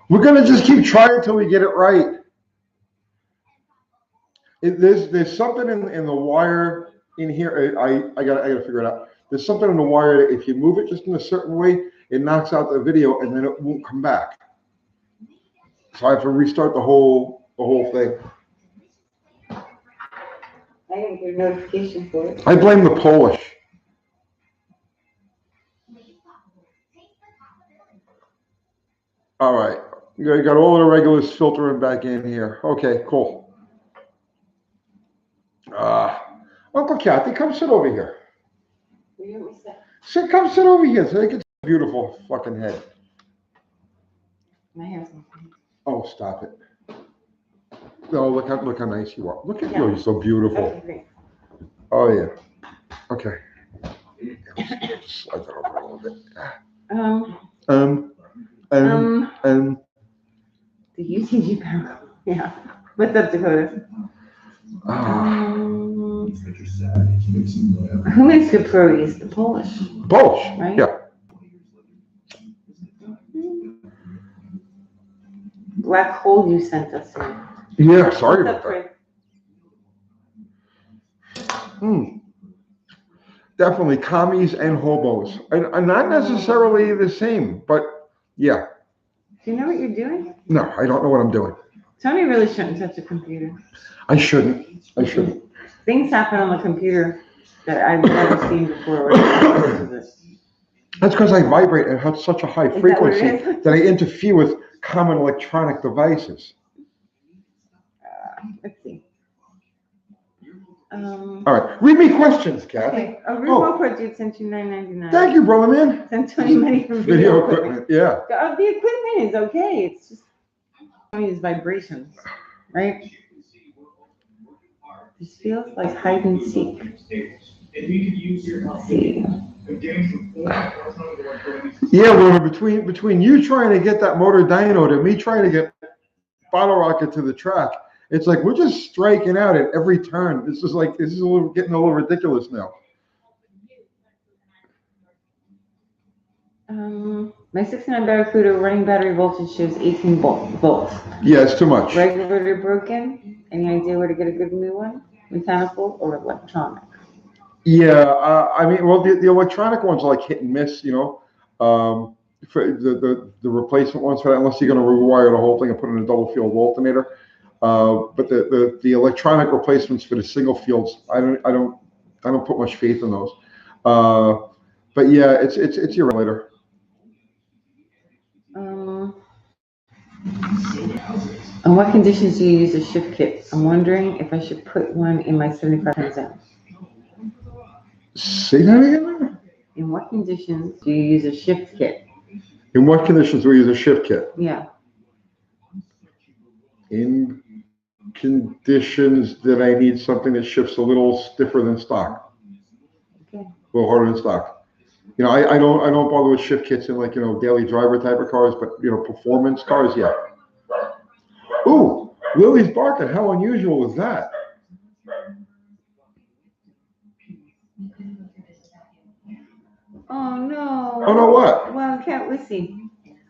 We're gonna just keep trying until we get it right. There's something in the wire in here. I gotta figure it out. There's something in the wire that if you move it just in a certain way, it knocks out the video and then it won't come back. So I have to restart the whole thing. I didn't get a notification for it. I blame the Polish. All right, you got all the regulars filtering back in here. Okay, cool. Uncle Kathy, come sit over here. Come sit over here so they can see a beautiful fucking head. I have something. Oh, stop it. No, look how nice you are. Look at you, you're so beautiful. Okay, Oh yeah. Okay. Slide that over a little bit. The UTG power. Yeah. What's up, Dakota? Who makes good pierogies? The Polish. Polish, right? Yeah. Black hole you sent us in. Yeah, sorry about that. Definitely commies and hobos, and not necessarily the same, but yeah. Do you know what you're doing? No, I don't know what I'm doing. Tony really shouldn't touch a computer. I shouldn't. Things happen on the computer that I've never seen before. That's because I vibrate at such a high frequency that I interfere with common electronic devices. Let's see. All right, read me questions, Kathy. Okay, a remote project sent you $9.99. Thank you, brother man. Sent Tony money for Video equipment. Yeah. The equipment is okay. It's just Tony's vibrations, right? This feels like hide and seek. Let's see. Yeah, Luna, between you trying to get that motor dyno to me trying to get Bottle Rocket to the track, it's like we're just striking out at every turn. This is getting a little ridiculous now. My 69 Barracuda running battery voltage shows 18 volts. Yeah, it's too much. Regulator broken. Any idea where to get a good new one? Mechanical or electronic? Yeah, I mean, well, the electronic ones are like hit and miss, for the replacement ones for that, unless you're going to rewire the whole thing and put in a double field alternator. But the electronic replacements for the single fields, I don't put much faith in those. But yeah, it's your regulator. In what conditions do you use a shift kit? I'm wondering if I should put one in my 75 Zen. Say that again? In what conditions do you use a shift kit? In what conditions do we use a shift kit? Yeah. In conditions that I need something that shifts a little stiffer than stock. Okay. A little harder than stock. I don't bother with shift kits in daily driver type of cars, but performance cars, yeah. Ooh, Lily's barking. How unusual is that? Oh no. Oh no, what? Well, let's see.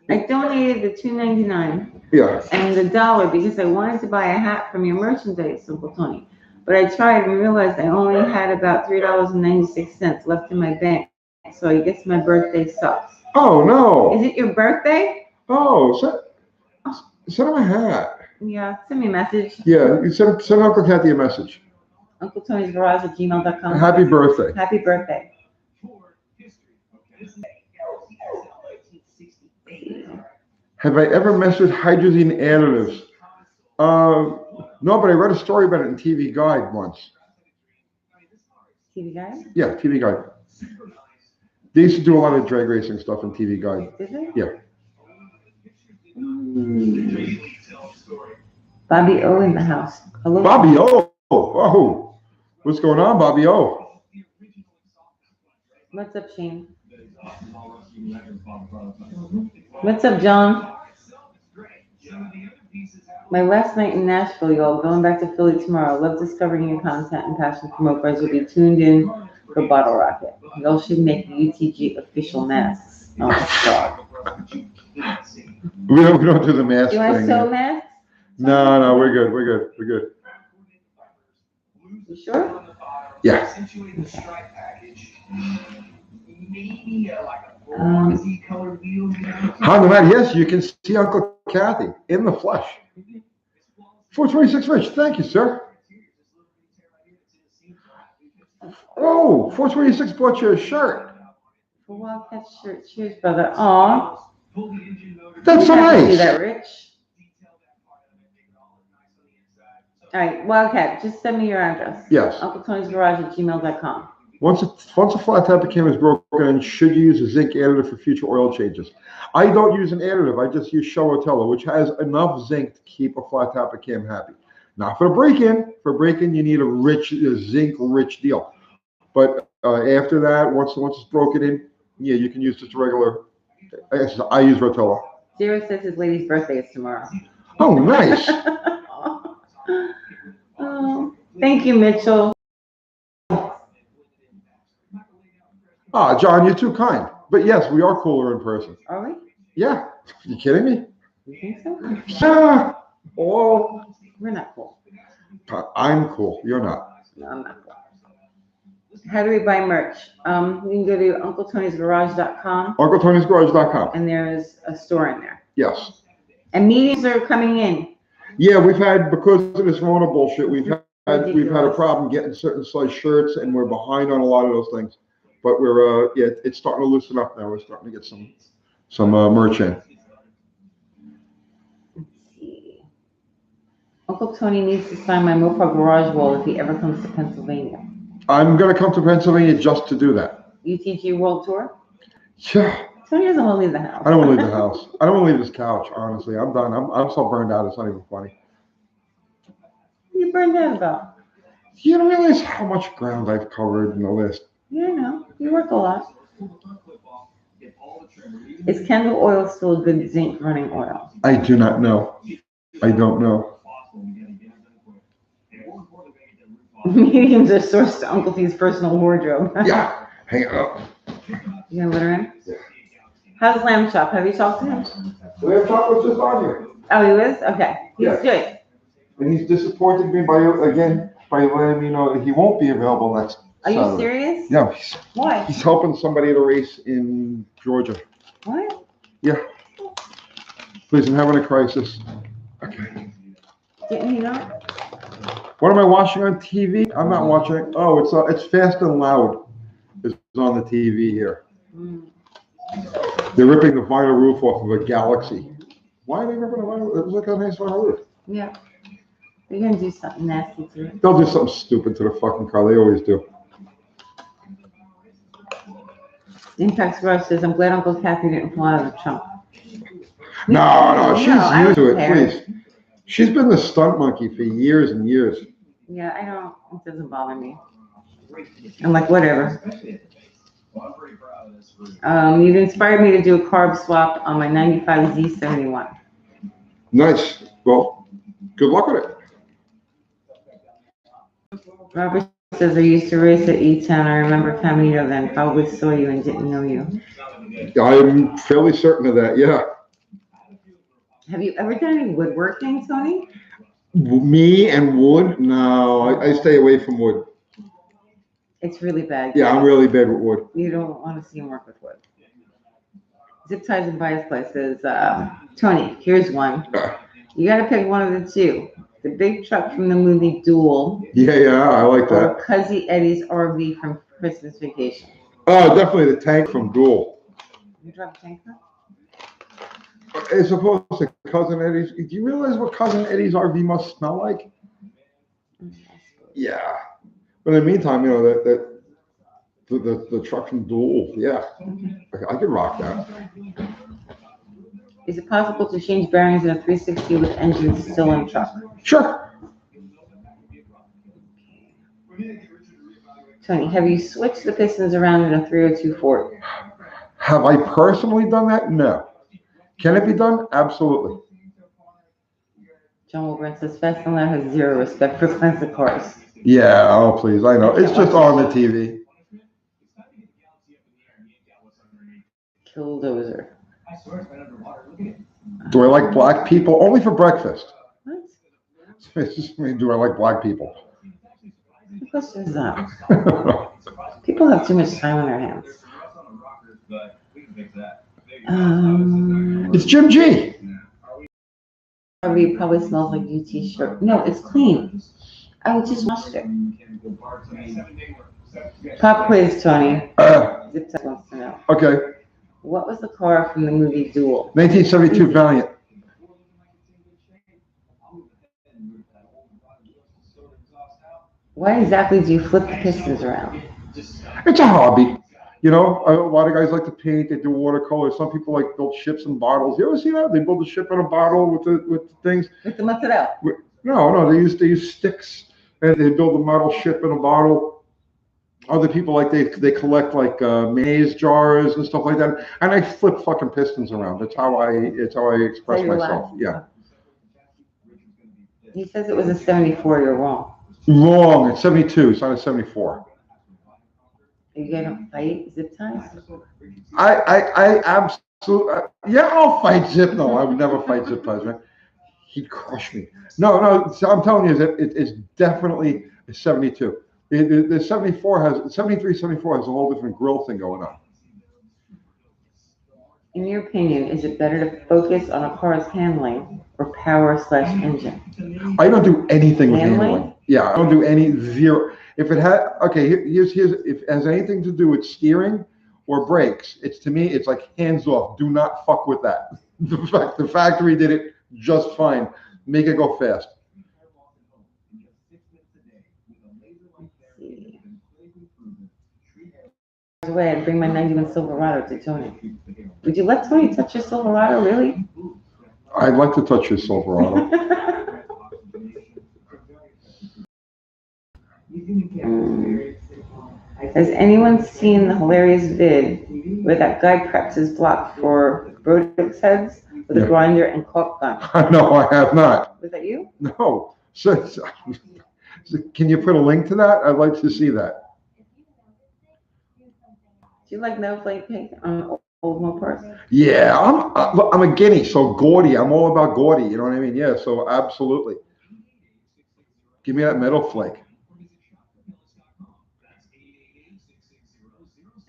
I donated the $2.99. Yeah. And the $1 because I wanted to buy a hat from your merchandise, Uncle Tony. But I tried and realized I only had about $3.96 left in my bank. So I guess my birthday sucks. Oh no. Is it your birthday? Oh, send him a hat. Yeah, send me a message. Yeah, you send Uncle Kathy a message. UncleTony'sGarage@gmail.com. Happy birthday. Happy birthday. Have I ever messed with hydrazine additives? No, but I read a story about it in TV Guide once. TV Guide? Yeah, TV Guide. They used to do a lot of drag racing stuff in TV Guide. Did they? Yeah. Bobby O in the house. Hello. Bobby O. Oh, what's going on, Bobby O? What's up, Shane? What's up, John? My last night in Nashville, y'all. Going back to Philly tomorrow. Love discovering your content and passion for mopeds. Will be tuned in for Bottle Rocket. Y'all should make UTG official masks. Oh, God. We don't do the mask You want thing. sew masks? No, we're good. We're good. You sure? Yeah. Hung out, yes, you can see Uncle Kathy in the flesh. 426 Rich, thank you, sir. Oh, 426 bought you a shirt. For Wildcat shirt, cheers, brother. Aw. That's so Do nice. that, Rich. All right, Wildcat, just send me your address. Yes. UncleTony'sGarage@gmail.com. Once a flat tap cam is broken in, should you use a zinc additive for future oil changes? I don't use an additive. I just use Show and Tell, which has enough zinc to keep a flat tap cam happy. Not for break-in. For break-in, you need a zinc-rich deal. But after that, once it's broken in, yeah, you can use just a regular. I use Rotella. Zero says his lady's birthday is tomorrow. Oh, nice. Oh, thank you, Mitchell. Ah, John, you're too kind. But yes, we are cooler in person. Are we? Yeah. You kidding me? You think so? Yeah. Oh. We're not cool. I'm cool. You're not. No, I'm not cool. How do we buy merch? You can go to UncleTony'sGarage.com. UncleTony'sGarage.com. And there's a store in there. Yes. And meetings are coming in. Yeah, we've had, because of this Rona bullshit, we've had a problem getting certain size shirts, and we're behind on a lot of those things. But we're it's starting to loosen up now. We're starting to get some merch in. Let's see. Uncle Tony needs to sign my Mopar garage wall if he ever comes to Pennsylvania. I'm gonna come to Pennsylvania just to do that. UTG World Tour? Yeah. Tony doesn't want to leave the house. I don't want to leave the house. I don't want to leave this couch, honestly. I'm done. I'm so burned out, it's not even funny. What are you burned out about? You don't realize how much ground I've covered in the list. Yeah, I know. You work a lot. Is Kendall oil still a good zinc running oil? I do not know. I don't know. Mediums are sourced to Uncle T's personal wardrobe. Yeah. Hang on. You gonna let her in? Yeah. How's Lamb Chop? Have you talked to him? Lamb Chop was just on here. Oh, he was? Okay. He's good. And he's disappointed me by letting me know that he won't be available next Are Saturday. you serious? Yeah. Why? He's helping somebody at a race in Georgia. What? Yeah. Please, I'm having a crisis. Okay. Didn't he know? What am I watching on TV? I'm not watching it. Oh, it's Fast and Loud. It's on the TV here. They're ripping the vinyl roof off of a Galaxy. Why are they ripping the vinyl? It was like a nice vinyl roof. Yeah. They're gonna do something nasty to it. They'll do something stupid to the fucking car. They always do. Impact Garage says, I'm glad Uncle Kathy didn't fall out of the trunk. No, she's used to it, care. please. She's been the stunt monkey for years and years. Yeah, it doesn't bother me. I'm like, whatever. You've inspired me to do a carb swap on my 95 Z71. Nice. Well, good luck with it. Robert says, I used to race at E10. I remember Caminito then. Probably saw you and didn't know you. I'm fairly certain of that, yeah. Have you ever done any woodworking, Tony? Me and wood? No, I stay away from wood. It's really bad. Yeah, I'm really bad with wood. You don't want to see him work with wood. Zip Ties and Bias Place says, Tony, here's one. You got to pick one of the two. The big truck from the movie Duel. Yeah, I like that. Or Cuzzy Eddie's RV from Christmas Vacation. Oh, definitely the tank from Duel. You drive a tank car? As opposed to Cousin Eddie's. Do you realize what Cousin Eddie's RV must smell like? Yeah. But in the meantime, you know, the truck from Duel, yeah. I could rock that. Is it possible to change bearings in a 360 with engine still in truck? Sure. Tony, have you switched the pistons around in a 302 Ford? Have I personally done that? No. Can it be done? Absolutely. John Wilbrand says, Fast and Loud has zero respect for classic cars. Yeah, oh please, I know. It's just on the TV. Killdozer. Do I like black people? Only for breakfast. What? It's just, I mean, do I like black people? Of course there's not. People have too much time on their hands. It's Jim G. Probably smells like UT shirt. No, it's clean. I just washed it. Pop quiz, Tony. Zip Tech wants to know. Okay. What was the car from the movie Duel? 1972 Valiant. Why exactly do you flip the pistons around? It's a hobby. You know, a lot of guys like to paint. They do watercolor. Some people like build ships and bottles. You ever see that? They build a ship in a bottle with the things. With the mozzarella. No. They use sticks and they build a model ship in a bottle. Other people like they collect like mayonnaise jars and stuff like that. And I flip fucking pistons around. It's how I express myself. Yeah. He says it was a 74. You're wrong. Wrong. It's 72. It's not a 74. Are you gonna fight zip ties? I absolutely, yeah, I'll fight Zip. No, I would never fight Zip ties, man. He'd crush me. No, so I'm telling you that it's definitely a 72. The 74 has, 73, 74 has a whole different grill thing going on. In your opinion, is it better to focus on a car's handling or power/engine? I don't do anything with handling. Yeah, I don't do any zero. If it had, okay, here's if it has anything to do with steering or brakes, to me, it's like hands off. Do not fuck with that. The factory did it just fine. Make it go fast. Away, I'd bring my 91 Silverado to Tony. Would you let Tony touch your Silverado, really? I'd like to touch your Silverado. Has anyone seen the hilarious vid where that guy preps his block for Brodix heads with a grinder and caulk gun? No, I have not. Was that you? No. So, can you put a link to that? I'd like to see that. Do you like no flake paint on old Mopars? Yeah, I'm a guinea, so gaudy. I'm all about gaudy. You know what I mean? Yeah, so absolutely. Give me that metal flake.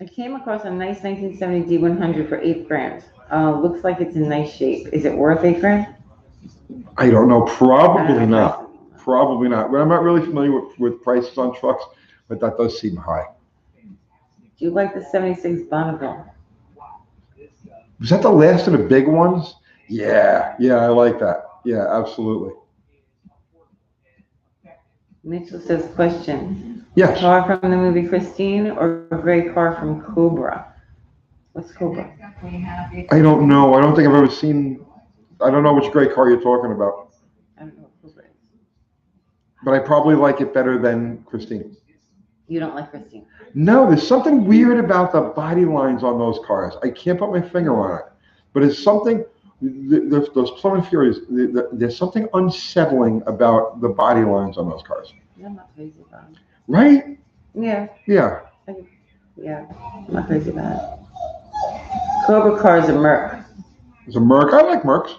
I came across a nice 1970 D100 for $8,000. Looks like it's in nice shape. Is it worth $8,000? I don't know. Probably not. Probably not. But I'm not really familiar with prices on trucks, but that does seem high. Do you like the 76 Bonneville? Was that the last of the big ones? Yeah, I like that. Yeah, absolutely. Mitchell says, question. Yes. Car from the movie Christine or a gray car from Cobra? What's Cobra? I don't know. I don't think I've ever seen. I don't know which gray car you're talking about. I don't know what Cobra is. But I probably like it better than Christine. You don't like Christine? No, there's something weird about the body lines on those cars. I can't put my finger on it. But it's something, those Plum & Furies, there's something unsettling about the body lines on those cars. I'm not crazy about it. Right? Yeah. Yeah. Yeah, I'm not crazy about it. Cobra car is a Merc. It's a Merc. I like Mercs.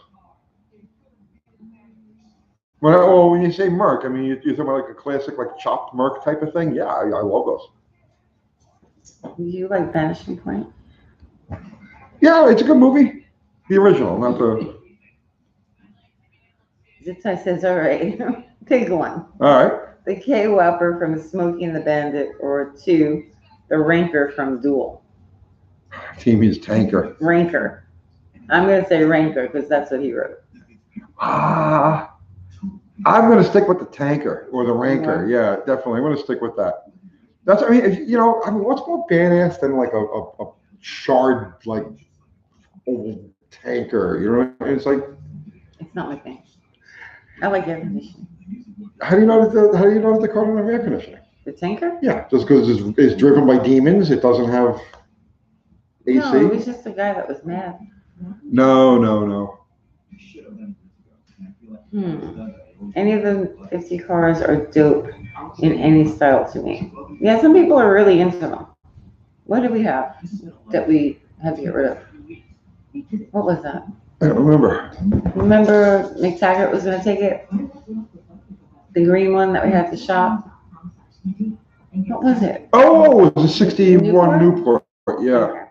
Well, when you say Merc, I mean, you're talking about like a classic, like chopped Merc type of thing? Yeah, I love those. Do you like Vanishing Point? Yeah, it's a good movie. The original, not the... Zitai says, all right, pick one. All right. The K-Whopper from Smokey and the Bandit, or 2, the Ranker from Duel. Team is Tanker. Ranker. I'm going to say Ranker because that's what he wrote. I'm going to stick with the Tanker or the Ranker. Yeah, definitely. I'm going to stick with that. That's, I mean, what's more badass than like a shard, like, old tanker? You know, it's like. It's not my thing. I like air conditioning. How do you know that the car doesn't have air conditioning? The Tanker? Yeah, just because it's driven by demons, it doesn't have AC. No, it was just a guy that was mad. No. Any of the 50 cars are dope in any style to me. Yeah, some people are really into them. What do we have that we have to get rid of? What was that? I don't remember. Remember McTaggart was gonna take it? The green one that we had to shop? What was it? Oh, it was a 61 Newport? Newport. Yeah. Okay.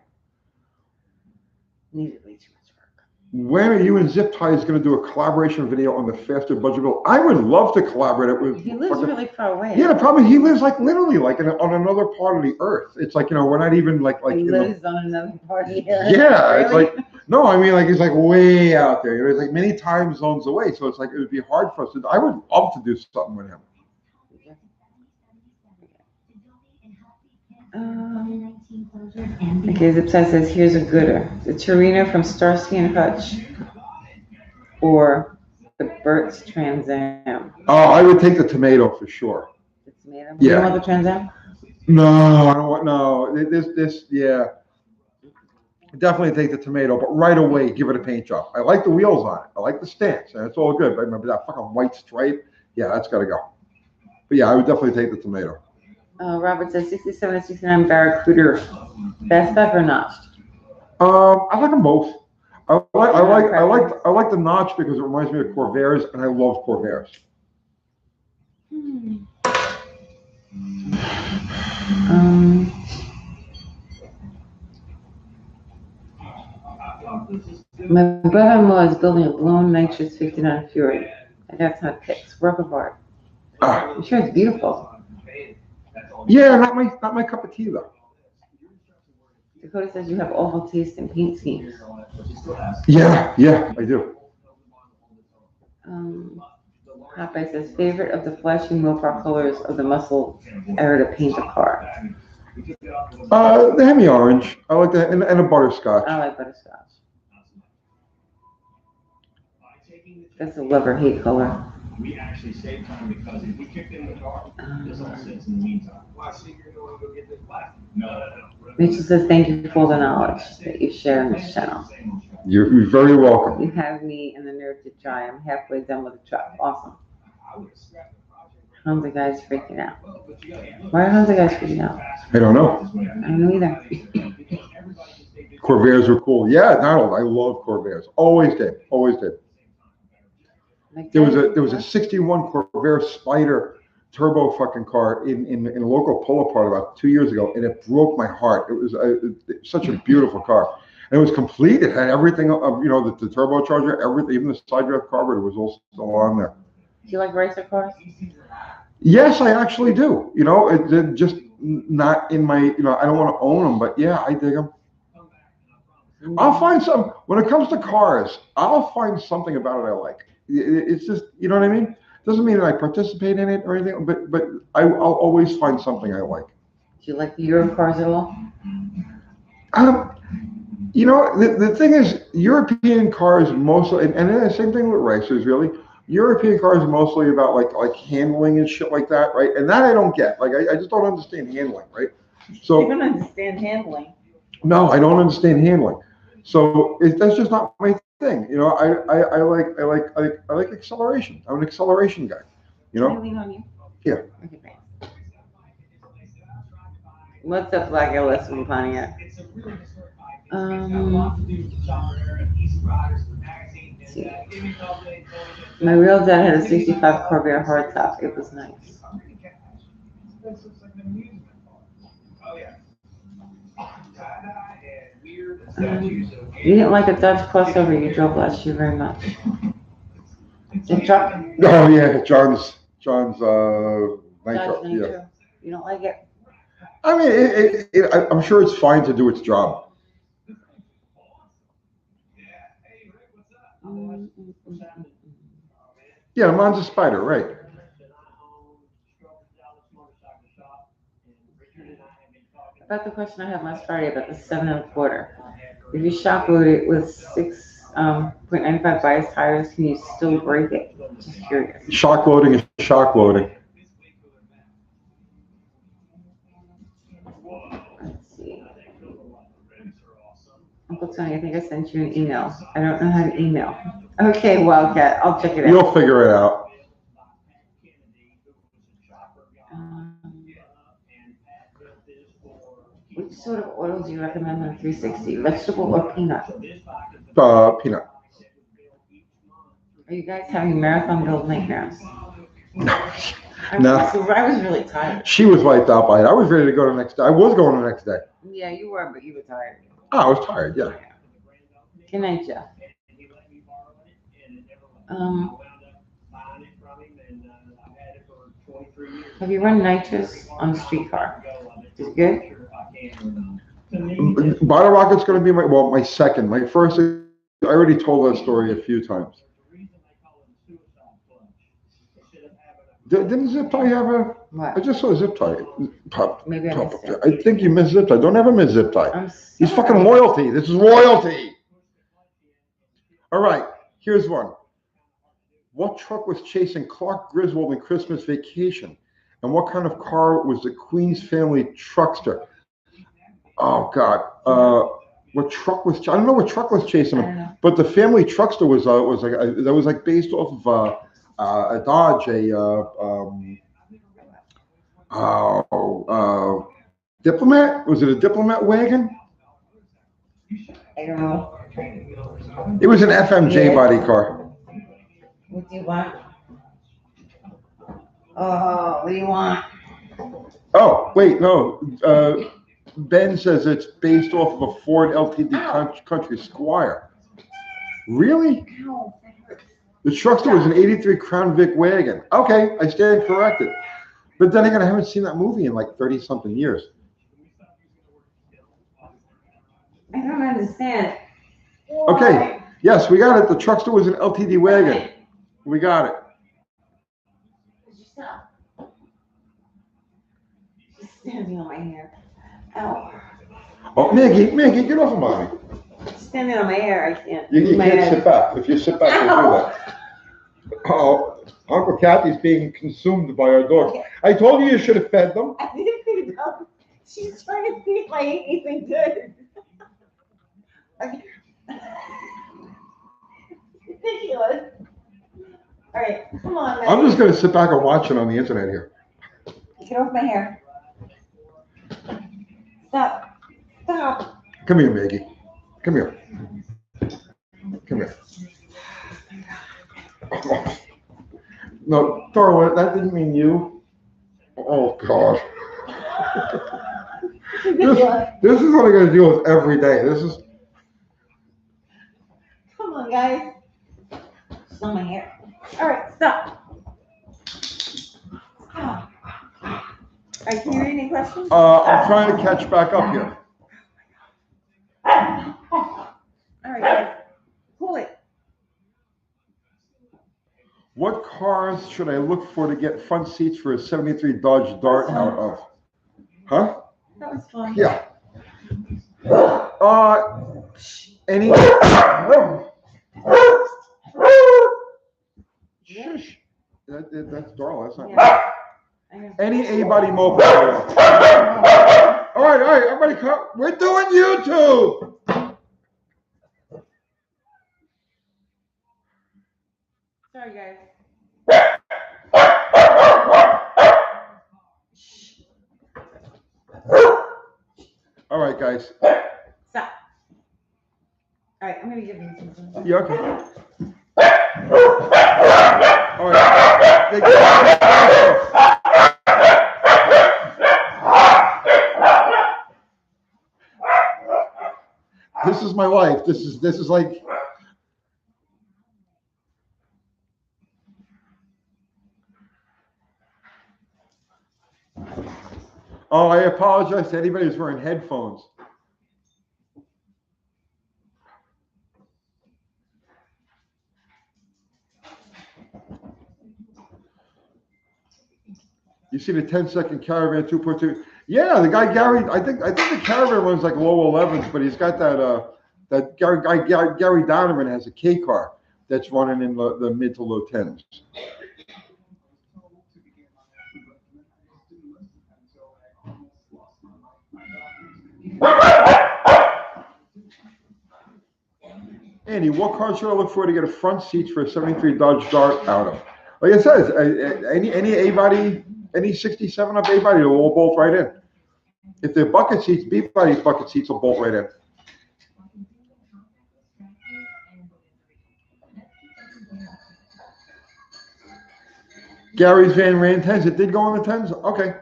Needed way too much work. When are you and Zip Ties going to do a collaboration video on the faster budget bill? I would love to collaborate with. He lives really far away. Yeah, the problem is he lives like literally like on another part of the earth. It's like, we're not even like He in lives on another part of the earth. Yeah, Really? it's like no, I mean like he's like way out there. It's like many time zones away, so it's like it would be hard for us to. I would love to do something with him. Okay, Zip Ties says here's a gooder: the Torino from Starsky and Hutch, or the Burt's Trans Am. Oh, I would take the tomato for sure. The tomato. Yeah. You don't want the Trans Am? No, I don't want. No, yeah. Definitely take the tomato, but right away give it a paint job. I like the wheels on it. I like the stance, and it's all good. But remember that fucking white stripe? Yeah, that's got to go. But yeah, I would definitely take the tomato. Robert says 67 and 69 Barracuda. Best ever notched. I like them both. I like the notch because it reminds me of Corvairs, and I love Corvairs. My brother-in-law is building a blown nitrous 59 Fury. That's not pics. Work of art. I'm sure it's beautiful. Yeah, not my cup of tea though. Dakota says you have awful taste in paint schemes. Yeah, I do. Popeye says favorite of the flashy Mopar colors of the muscle era to paint a car. The Hemi orange. I like that, and a butterscotch. I like butterscotch. That's a love or hate color. We actually save time because if we kicked in the car, this all sits in the meantime. Well, I see you're going to go get this plastic. No. Rachel says thank you for all the knowledge that you share on this channel. You're very welcome. You have me and the nerve to try. I'm halfway done with the truck. Awesome. How's the guys freaking out? Why are the guys freaking out? I don't know. I don't know either. Corvairs were cool. Yeah, Donald, I love Corvairs. Always did. There was a 61 Corvair Spider turbo fucking car in a local pull apart about 2 years ago, and it broke my heart. It was such a beautiful car, and it was complete. It had everything, the turbocharger, everything, even the side drive carburetor was all still on there. Do you like racer cars? Yes, I actually do. It's just not in my. I don't want to own them, but yeah, I dig them. I'll find some. When it comes to cars, I'll find something about it I like. It's just, you know what I mean? Doesn't mean that I participate in it or anything, but I'll always find something I like. Do you like the Euro cars at all? The thing is, European cars mostly, and the same thing with racers, really. European cars are mostly about like handling and shit like that, right? And that I don't get. Like I just don't understand handling, right? So you don't understand handling. No, I don't understand handling. So that's just not my thing. I like acceleration. I'm an acceleration guy. Can I lean on you? Yeah. Okay, thanks. What's up, Black LS from Pontiac? My real dad had a 65 Corvair hardtop. It was nice. You didn't like a Dodge crossover you drove last year very much. The truck? Oh yeah, John's Nitro. Yeah. You don't like it? I mean, I'm sure it's fine to do its job. Yeah, Monza Spider, right? About the question I had last Friday about the 7 1/4. If you shock load it with 6.95 bias tires, can you still break it? Just curious. Shock loading is shock loading. Let's see. Uncle Tony, I think I sent you an email. I don't know how to email. Okay, Wildcat, I'll check it out. You'll figure it out. Which sort of oil do you recommend on 360? Vegetable or peanut? Peanut. Are you guys having marathon build nightmares? No. I was really tired. She was wiped out by it. I was ready to go the next day. I was going the next day. Yeah, you were, but you were tired. Oh, I was tired, yeah. Good night, Jeff. Have you run nitrous on a streetcar? Is it good? Bottle Rocket's going to be my second. My first, I already told that story a few times. Didn't Zip Tie have a? What? I just saw Zip Tie. Maybe I missed it. I think you missed Zip Tie. Don't ever miss Zip Tie. I'm He's sorry. fucking royalty. This is royalty. All right, here's one. What truck was chasing Clark Griswold in Christmas Vacation? And what kind of car was the Queen's family truckster? Oh, God. What truck was? I don't know what truck was chasing him. But the family truckster was like based off of a Dodge, Diplomat. Was it a Diplomat wagon? I don't know. It was an FMJ body car. What do you want? Oh, what do you want? Oh, wait, no. Ben says it's based off of a Ford LTD Country Squire. Really? Ow. The truckster was an 83 Crown Vic wagon. Okay, I stand corrected. But then again, I haven't seen that movie in like 30-something years. I don't understand. Okay, yes, we got it. The truckster was an LTD wagon. We got it. Stop. She's standing on my hair. Ow. Oh, Maggie, get off of mommy. She's standing on my hair. I can't. You My can't head. sit back. If you sit back, you'll do that. Oh, Uncle Kathy's being consumed by our dogs. I told you should have fed them. I didn't feed them. She's trying to see if I ate anything good. Okay. Ridiculous. All right, come on, Maggie. I'm just going to sit back and watch it on the internet here. Get off my hair. Stop. Stop. Come here, Maggie. Come here. Come here. No, Darla, that didn't mean you. Oh, God. This is what I'm going to deal with every day. This is. Come on, guys. It's on my hair. All right, stop. Stop. All right, can you read any questions? I'm trying to catch back up here. All right, guys. Pull it. What cars should I look for to get front seats for a 73 Dodge Dart out of? Huh? That was fun. Yeah. Any. Shush. That's Darla. That's not. Yeah. Any A-body moped. All right, everybody come. We're doing YouTube. Sorry, guys. All right, guys. Stop. All right, I'm gonna give you something. Yeah, okay. All right. This is my life. This is like. Oh, I apologize to anybody who's wearing headphones. You see the 10-second Caravan 2.2? Yeah, the guy Gary. I think the Caravan runs like low 11s, but he's got that Gary Donovan has a K car that's running in the mid to low 10s. Andy, what car should I look for to get a front seat for a 73 Dodge Dart out of? Like it says, any A-body, any 67 up A-body, will bolt right in. If they're bucket seats, B-Body's bucket seats will bolt right in. Gary's van ran 10s. It did go on the 10s? Okay.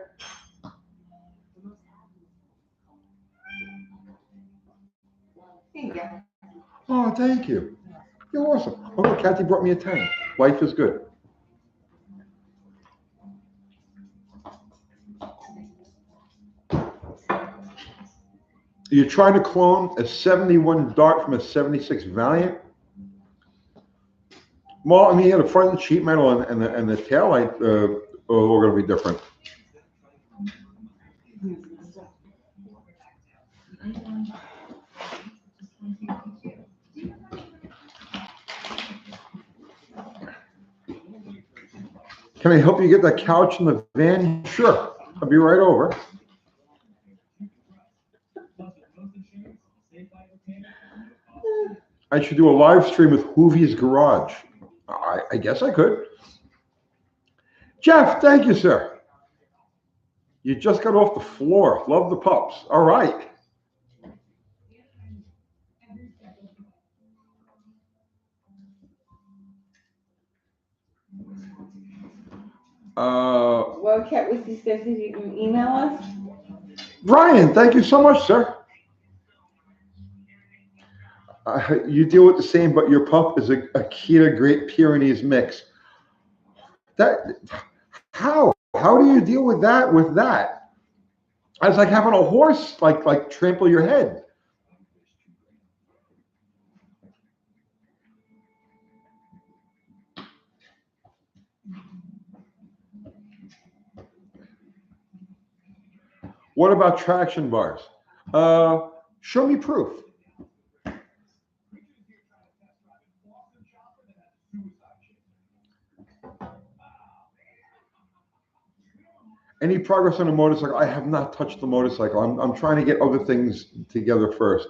Oh, thank you. You're awesome. Uncle Kathy brought me a 10. Life is good. You're trying to clone a 71 Dart from a 76 Valiant? Well, I mean, you had the front sheet metal and the tail light are all going to be different. Can I help you get that couch in the van? Sure. I'll be right over. I should do a live stream with Hoovie's Garage. I guess I could. Jeff, thank you, sir. You just got off the floor. Love the pups. All right. Well, Cat Whiskey says if you can email us. Brian, thank you so much, sir. You deal with the same, but your pup is a Akita Great Pyrenees mix. How do you deal with that? It's like having a horse like trample your head. What about traction bars? Show me proof. Any progress on a motorcycle? I have not touched the motorcycle. I'm trying to get other things together first.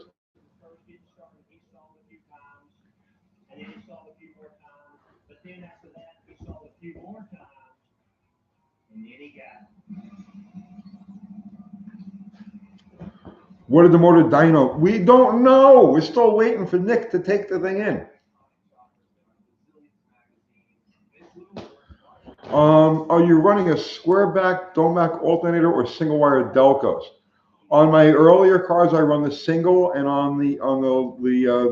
What did the motor dyno? We don't know. We're still waiting for Nick to take the thing in. Are you running a square back, dome back alternator or single wire Delcos? On my earlier cars, I run the single, and on the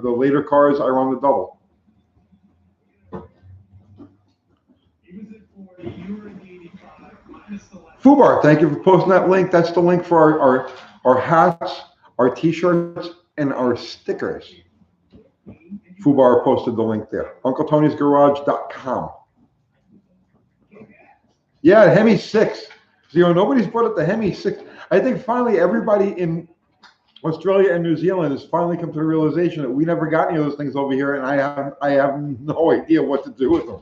later cars, I run the double. Fubar, thank you for posting that link. That's the link for our hats, our t-shirts, and our stickers. Fubar posted the link there. UncleTony'sGarage.com. Yeah, Hemi 6. So, nobody's brought up the Hemi 6. I think finally everybody in Australia and New Zealand has finally come to the realization that we never got any of those things over here, and I have no idea what to do with them.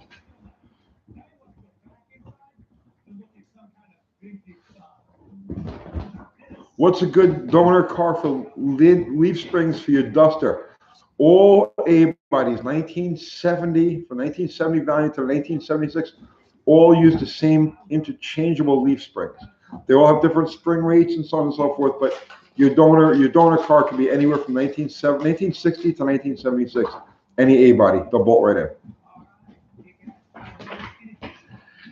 What's a good donor car for leaf springs for your Duster? All A-bodies, 1970, from 1970 value to 1976, all use the same interchangeable leaf springs. They all have different spring rates and so on and so forth, but your donor car can be anywhere from 1960 to 1976. Any A-body, they'll bolt right in.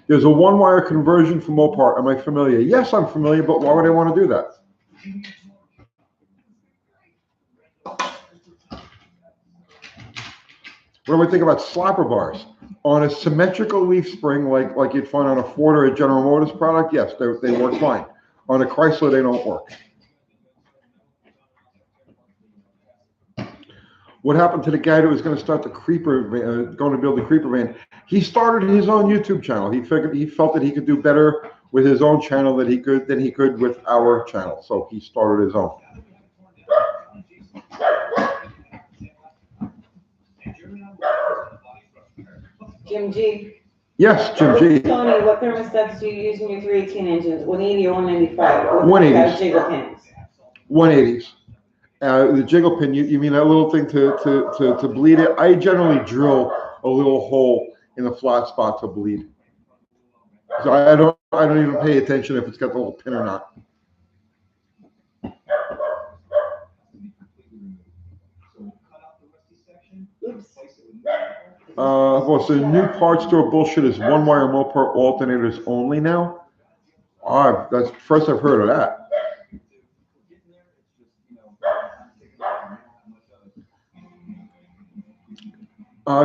There's a one-wire conversion for Mopar. Am I familiar? Yes, I'm familiar, but why would I want to do that? What do we think about slapper bars? On a symmetrical leaf spring, like you'd find on a Ford or a General Motors product, yes, they work fine. On a Chrysler, they don't work. What happened to the guy that was going to start the creeper, going to build the creeper van? He started his own YouTube channel. He felt that he could do better with his own channel than he could with our channel. So he started his own. Jim G. Yes, Jim G. Tony, what thermostats do you use in your 318 engines? 180 or 195? 180s. Jiggle pins. 180s. The jiggle pin, you mean that little thing to bleed it? I generally drill a little hole in the flat spot to bleed. So I don't even pay attention if it's got the little pin or not. Well, so the new parts store bullshit is one wire Mopar alternators only now. That's first I've heard of that.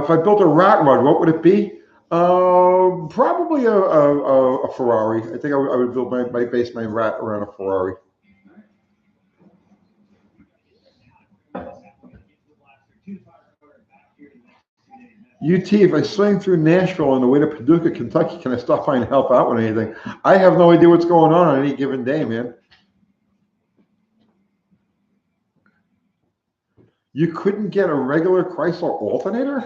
If I built a rat rod, what would it be? Probably a Ferrari. I think I would build my base my rat around a Ferrari. UT, if I swing through Nashville on the way to Paducah, Kentucky, can I stop by and help out with anything? I have no idea what's going on any given day, man. You couldn't get a regular Chrysler alternator?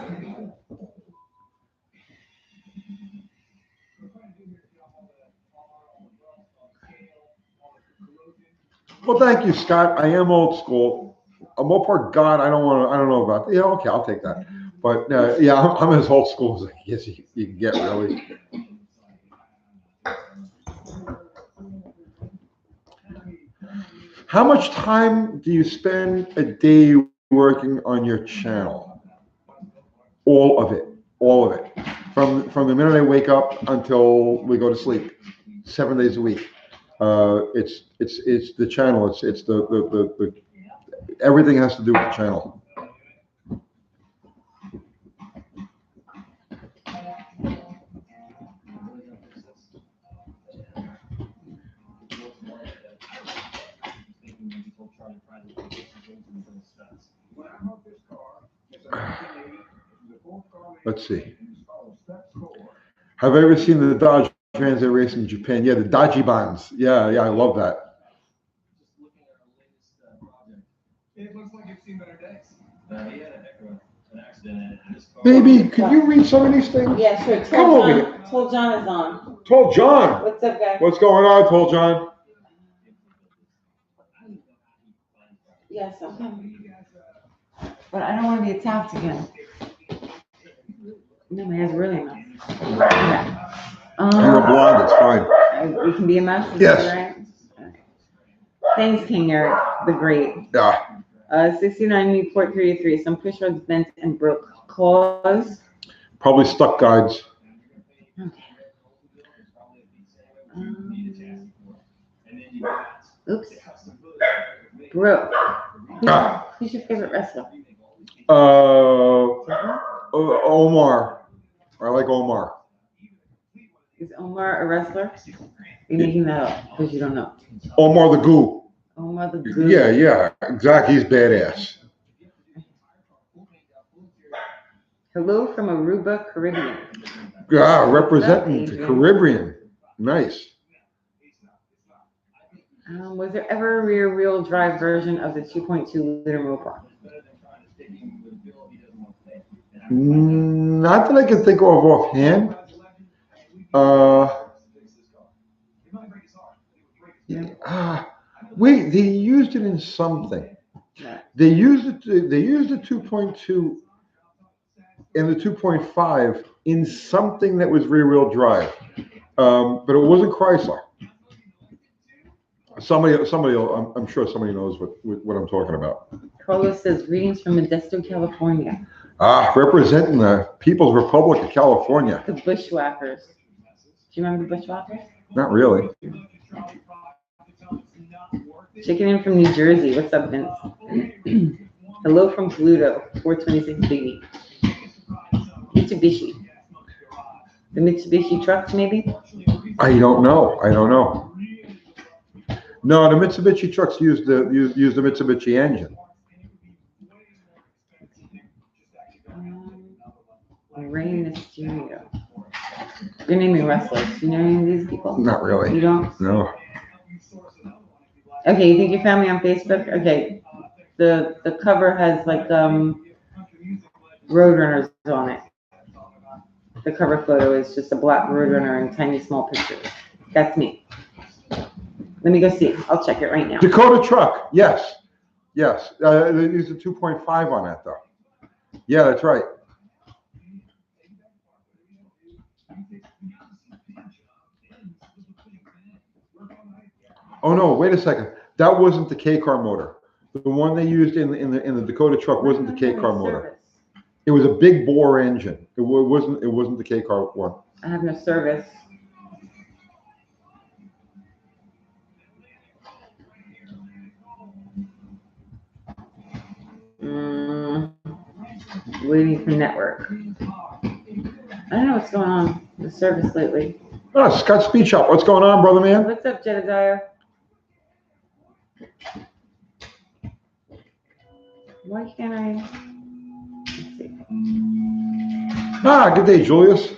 Well, thank you, Scott. I am old school. A Mopar God, I don't know about that. Yeah, okay, I'll take that. But yeah, I'm as old school as I guess you can get, really. How much time do you spend a day working on your channel? All of it. From the minute I wake up until we go to sleep, 7 days a week. It's the channel. It's the everything has to do with the channel. Let's see. Have I ever seen the Dodge Transit race in Japan? Yeah, the Dodgy Bonds. Yeah, I love that. It looks like it's seen better days. He had an accident in his car. Baby, could you read some of these things? Yeah, sure. Come over here. Tall John is on. Tall John. What's up, guys? What's going on, Tall John? Yes, I'm coming. But I don't want to be attacked again. No, my hair's really nice. You're blonde, it's fine. We can be a mess. Yes. Right? Thanks, King Eric the Great. Yeah. 69 Newport 383. Some push rods bent and broke. Cause? Probably stuck guides. Okay. Oops. Broke. Who's your favorite wrestler? Omar. I like Omar. Is Omar a wrestler? You're making that up because you don't know. Omar the Goo. Omar the Goo. Yeah, exactly. He's badass. Hello from Aruba, Caribbean. Yeah, representing the Caribbean. Nice. Was there ever a rear-wheel drive version of the 2.2-liter Mopar? Not that I can think of offhand. Wait, they used it in something. They used it. They used the 2.2 and the 2.5 in something that was rear-wheel drive, but it wasn't Chrysler. Somebody. I'm sure somebody knows what I'm talking about. Carlos says, greetings from Modesto, California. Representing the People's Republic of California. The Bushwhackers. Do you remember the Bushwhackers? Not really. Checking in from New Jersey. What's up, Vince? Hello from Pluto, 426 Biggie. Mitsubishi. The Mitsubishi trucks, maybe? I don't know. No, the Mitsubishi trucks use the Mitsubishi engine. Ray Mysterio. You're naming wrestlers. Do you know any of these people? Not really. You don't? No. Okay, you think you found me on Facebook? Okay. The cover has like Roadrunners on it. The cover photo is just a black Roadrunner and tiny small pictures. That's me. Let me go see. I'll check it right now. Dakota truck. Yes. They use a 2.5 on that though. Yeah, that's right. Oh no! Wait a second. That wasn't the K car motor. The one they used in the Dakota truck wasn't the K car motor. It was a big bore engine. It wasn't the K car one. I have no service. Waiting for network. I don't know what's going on with service lately. Oh, Scott Speed Shop. What's going on, brother man? What's up, Jedediah? Why can't I? Let's see. Ah, good day, Julius.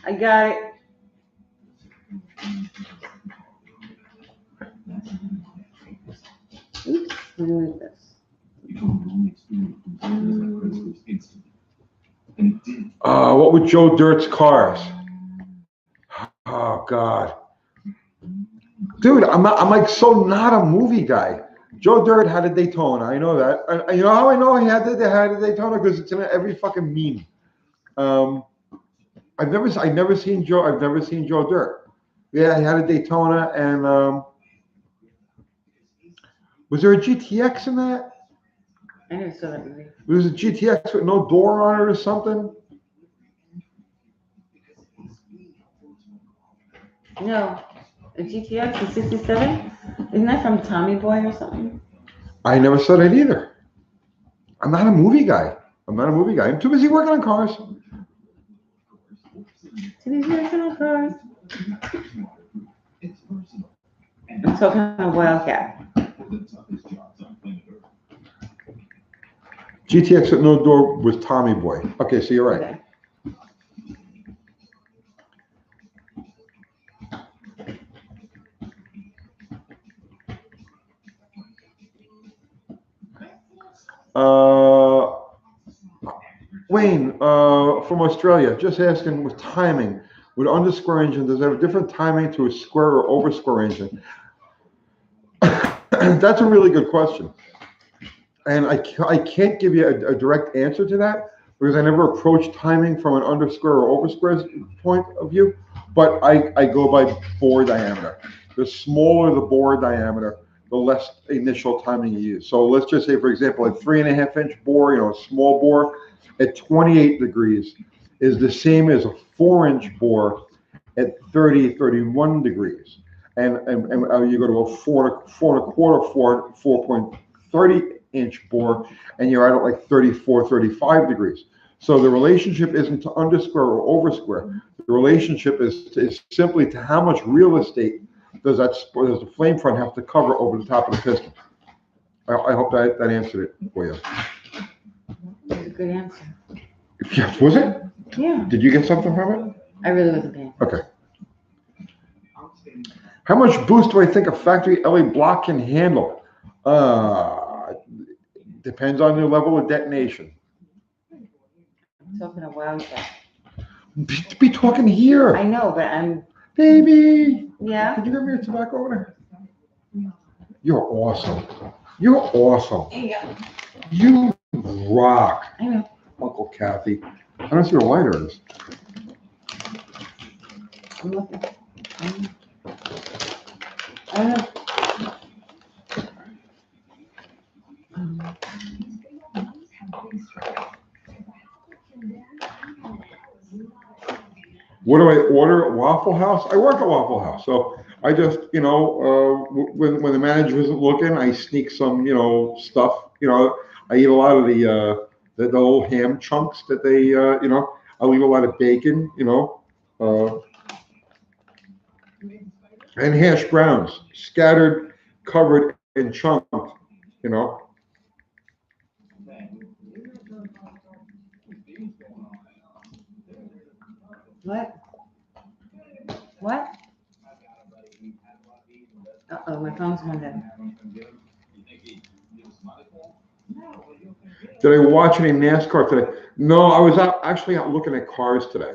I got it. Oops, let me move this. What with Joe Dirt's cars? Oh God, dude, I'm like so not a movie guy. Joe Dirt had a Daytona. I know that. You know how I know he had a Daytona? Because it's in every fucking meme. I've never seen Joe Dirt. Yeah, he had a Daytona, and was there a GTX in that? I never saw that movie. There was a GTX with no door on it or something. No, a GTX in '67. Isn't that from Tommy Boy or something? I never saw that either. I'm not a movie guy. I'm too busy working on cars. To these original cars. I'm talking about Wildcat. GTX with no door was Tommy Boy. Okay, so you're right. Okay. Wayne from Australia, just asking with timing. With underscore engine, does it have a different timing to a square or over square engine? That's a really good question. And I can't give you a direct answer to that because I never approached timing from an underscore or over square point of view. But I go by bore diameter. The smaller the bore diameter, the less initial timing you use. So let's just say, for example, a 3.5 inch bore, a small bore at 28 degrees is the same as a 4-inch bore at 31 degrees. And you go to a 4.30 inch bore, and you're at like 34, 35 degrees. So the relationship isn't to underscore or over square. The relationship is simply to how much real estate does the flame front have to cover over the top of the piston. I hope that answered it for you. That's a good answer. Yeah, was it? Yeah. Did you get something from it? I really wasn't paying. Okay. How much boost do I think a factory LA block can handle? Depends on your level of detonation. I'm talking a Wildcat. Be talking here. I know, but I'm. Baby. Yeah. Could you give me a tobacco over there? You're awesome. You're awesome. Yeah. You rock. I know. Uncle Kathy. I don't see where a lighter is. I'm looking. I don't know. What do I order at Waffle House? I work at Waffle House, so I just, when the manager isn't looking, I sneak some, stuff. I eat a lot of the little ham chunks that they, I leave a lot of bacon, and hash browns scattered, covered, and chunked, What? Uh-oh, my phone's going dead. Did I watch any NASCAR today? No, I was actually out looking at cars today.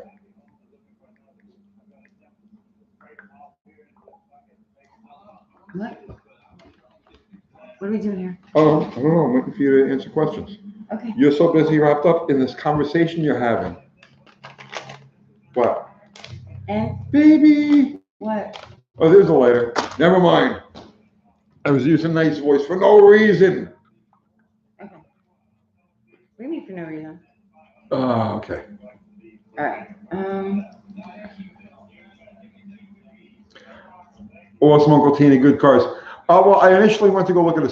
What? What are we doing here? Oh, I don't know. I'm waiting for you to answer questions. Okay. You're so busy wrapped up in this conversation you're having. What? And? Baby! What? Oh, there's a lighter. Never mind. I was using nice voice for no reason. Okay. What do you mean for no reason. Okay. All right. Awesome, Uncle Tina. Good cars. Well, I initially went to go look at a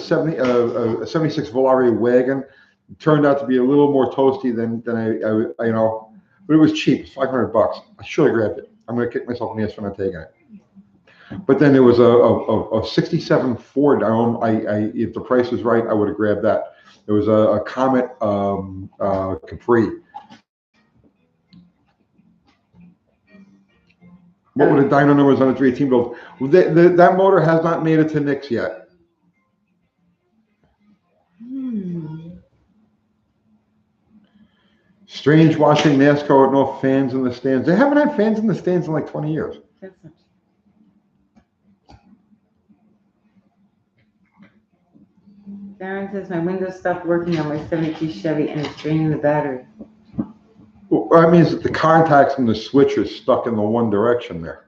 76 Volare wagon. It turned out to be a little more toasty than I you know, but it was cheap, $500. I should have grabbed it. I'm gonna kick myself in the ass for not taking it. But then there was a 67 Ford. If the price was right, I would have grabbed that. There was a Comet Capri. What were the dyno numbers on the 318 build? That motor has not made it to Nick's yet. Strange watching NASCAR with no fans in the stands. They haven't had fans in the stands in like 20 years. Darren says my window stopped working on my 72 Chevy and it's draining the battery. Well, that means that the contacts and the switch are stuck in the one direction there.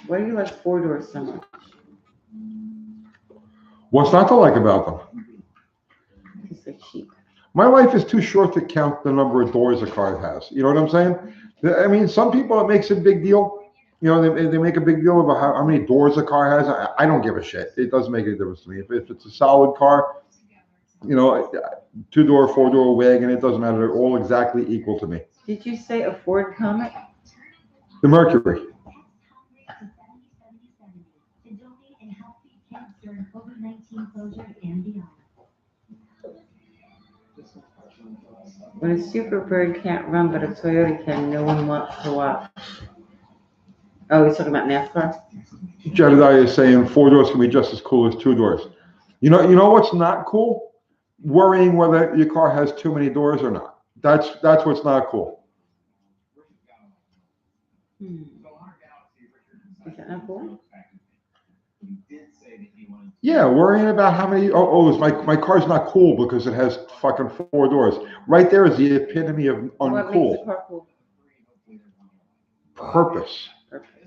Why do you like 4-doors so much? What's not to like about them? It's so cheap. My life is too short to count the number of doors a car has. You know what I'm saying? I mean, some people, it makes a big deal. You know, they make a big deal about how many doors a car has. I don't give a shit. It doesn't make any difference to me. If it's a solid car, you know, 2-door, 4-door wagon, it doesn't matter. They're all exactly equal to me. Did you say a Ford Comet? The Mercury. When a Superbird can't run but a Toyota can, no one wants to watch. Oh, he's talking about NASCAR? Jedediah is saying 4 doors can be just as cool as 2 doors. You know what's not cool? Worrying whether your car has too many doors or not. That's what's not cool. Is that not cool? Yeah, worrying about how many. My car's not cool because it has fucking 4 doors. Right there is the epitome of uncool. What makes a car cool?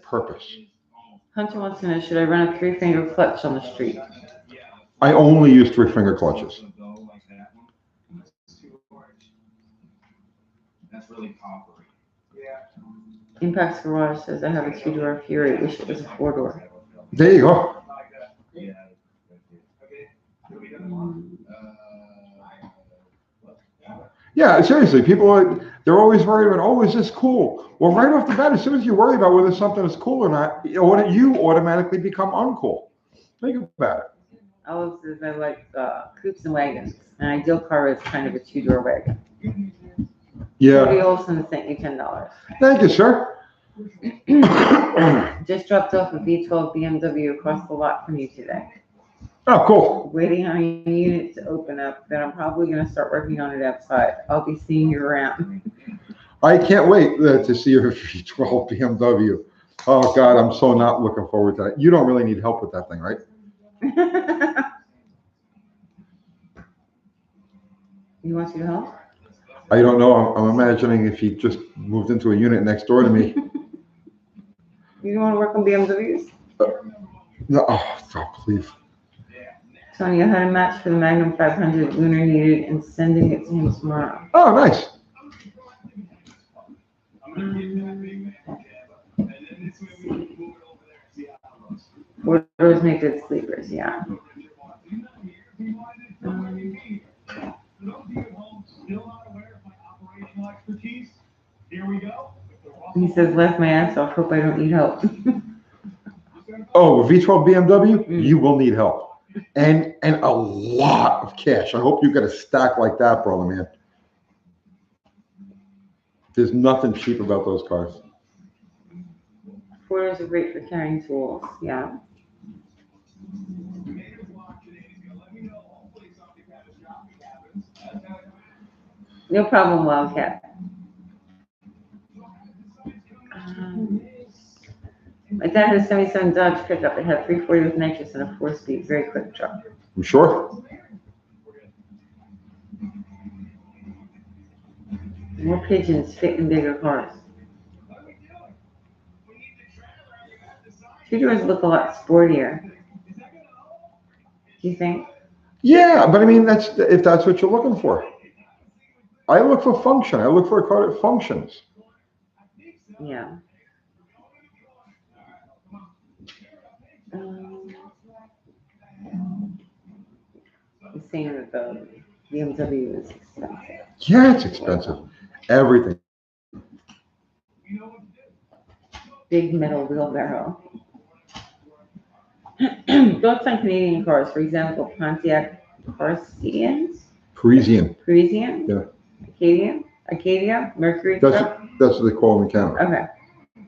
Purpose. Hunter wants to know, should I run a 3-finger clutch on the street? I only use 3-finger clutches. That's really coppery. Yeah. Impacts Garage says I have a 2-door Fury. Wish it was a 4-door. There you go. Yeah, seriously, they're always worried about, oh, is this cool? Well, right off the bat, as soon as you worry about whether something is cool or not, you automatically become uncool. Think about it. Olive says I like coupes and wagons. An ideal car is kind of a 2-door wagon. Yeah. Cody Olson sent you $10. Thank you, sir. Just dropped off a V12 BMW across the lot from you today. Oh, cool. Waiting on a unit to open up, then I'm probably going to start working on it outside. I'll be seeing you around. I can't wait to see your V12 BMW. Oh, God, I'm so not looking forward to that. You don't really need help with that thing, right? He wants you to help? I don't know. I'm imagining if he just moved into a unit next door to me. You don't want to work on BMWs? No, oh, please. Tony, I had a match for the Magnum 500 Lunar needed and sending it to him tomorrow. Oh, nice. Four doors make good sleepers, yeah. He says, left my ass off, hope I don't need help. Oh, V12 BMW, you will need help. And a lot of cash. I hope you get a stack like that, brother, man. There's nothing cheap about those cars. 4 doors are great for carrying tools, yeah. No problem, Wildcat. My dad had a 77 Dodge pickup. It had 340 with nitrous and a 4-speed, very quick truck. I'm sure. More pigeons fit in bigger cars. 2 doors look a lot sportier. Do you think? Yeah, but I mean, if that's what you're looking for. I look for function. I look for a car that functions. Yeah. Um, I'm saying that the BMW is expensive. Yeah, it's expensive. Everything. Big metal wheelbarrow. Thoughts on Canadian cars, for example, Pontiac Parisians, Parisian. Parisian, Yeah. Acadia, Mercury That's truck. that's what they call them in Canada. Okay.